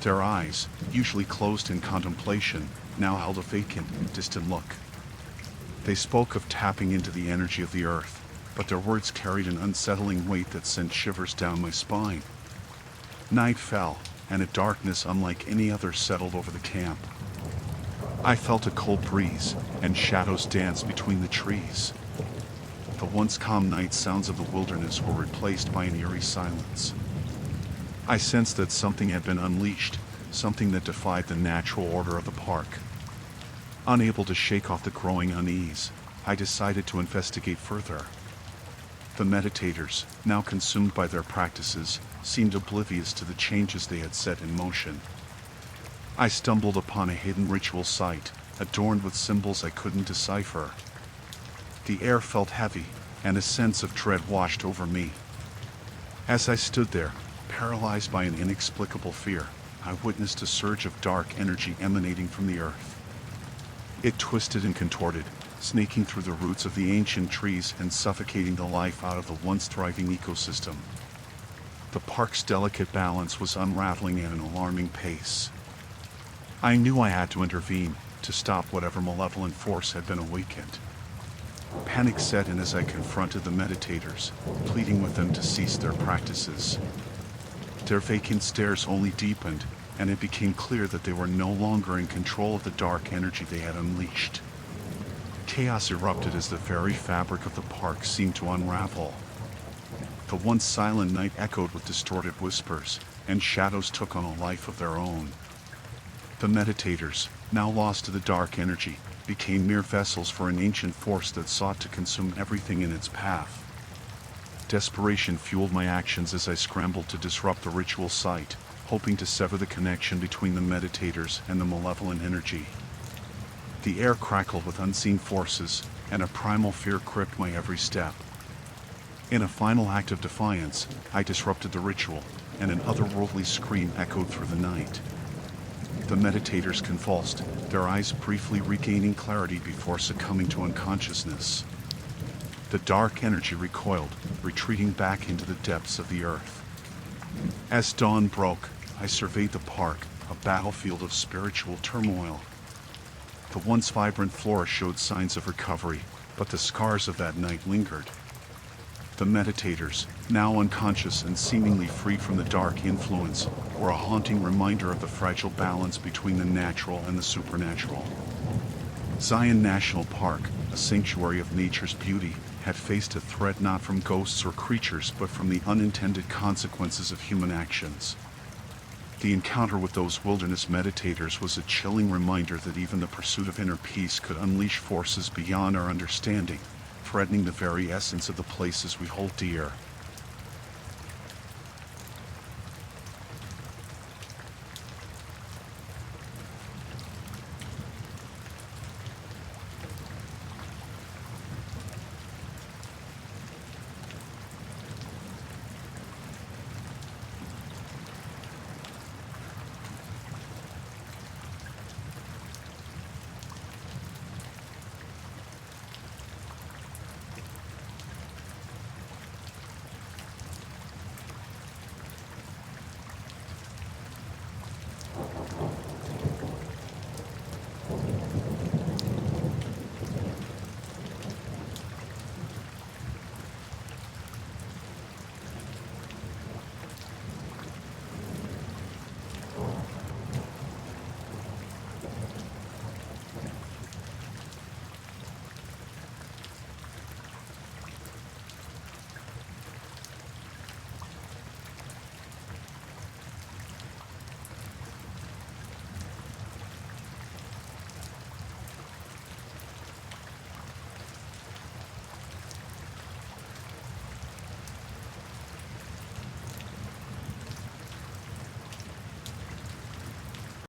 [SPEAKER 1] Their eyes, usually closed in contemplation, now held a vacant, distant look. They spoke of tapping into the energy of the earth, but their words carried an unsettling weight that sent shivers down my spine. Night fell, and a darkness unlike any other settled over the camp. I felt a cold breeze, and shadows danced between the trees. The once calm night sounds of the wilderness were replaced by an eerie silence. I sensed that something had been unleashed, something that defied the natural order of the park. Unable to shake off the growing unease, I decided to investigate further. The meditators, now consumed by their practices, seemed oblivious to the changes they had set in motion. I stumbled upon a hidden ritual site, adorned with symbols I couldn't decipher. The air felt heavy, and a sense of dread washed over me. As I stood there, paralyzed by an inexplicable fear, I witnessed a surge of dark energy emanating from the earth. It twisted and contorted, snaking through the roots of the ancient trees and suffocating the life out of the once thriving ecosystem. The park's delicate balance was unraveling at an alarming pace. I knew I had to intervene, to stop whatever malevolent force had been awakened. Panic set in as I confronted the meditators, pleading with them to cease their practices. Their vacant stares only deepened, and it became clear that they were no longer in control of the dark energy they had unleashed. Chaos erupted as the very fabric of the park seemed to unravel. The once silent night echoed with distorted whispers, and shadows took on a life of their own. The meditators, now lost to the dark energy, became mere vessels for an ancient force that sought to consume everything in its path. Desperation fueled my actions as I scrambled to disrupt the ritual site, hoping to sever the connection between the meditators and the malevolent energy. The air crackled with unseen forces, and a primal fear gripped my every step. In a final act of defiance, I disrupted the ritual, and an otherworldly scream echoed through the night. The meditators convulsed, their eyes briefly regaining clarity before succumbing to unconsciousness. The dark energy recoiled, retreating back into the depths of the earth. As dawn broke, I surveyed the park, a battlefield of spiritual turmoil. The once vibrant flora showed signs of recovery, but the scars of that night lingered. The meditators, now unconscious and seemingly free from the dark influence, were a haunting reminder of the fragile balance between the natural and the supernatural. Zion National Park, a sanctuary of nature's beauty, had faced a threat not from ghosts or creatures but from the unintended consequences of human actions. The encounter with those wilderness meditators was a chilling reminder that even the pursuit of inner peace could unleash forces beyond our understanding, threatening the very essence of the places we hold dear.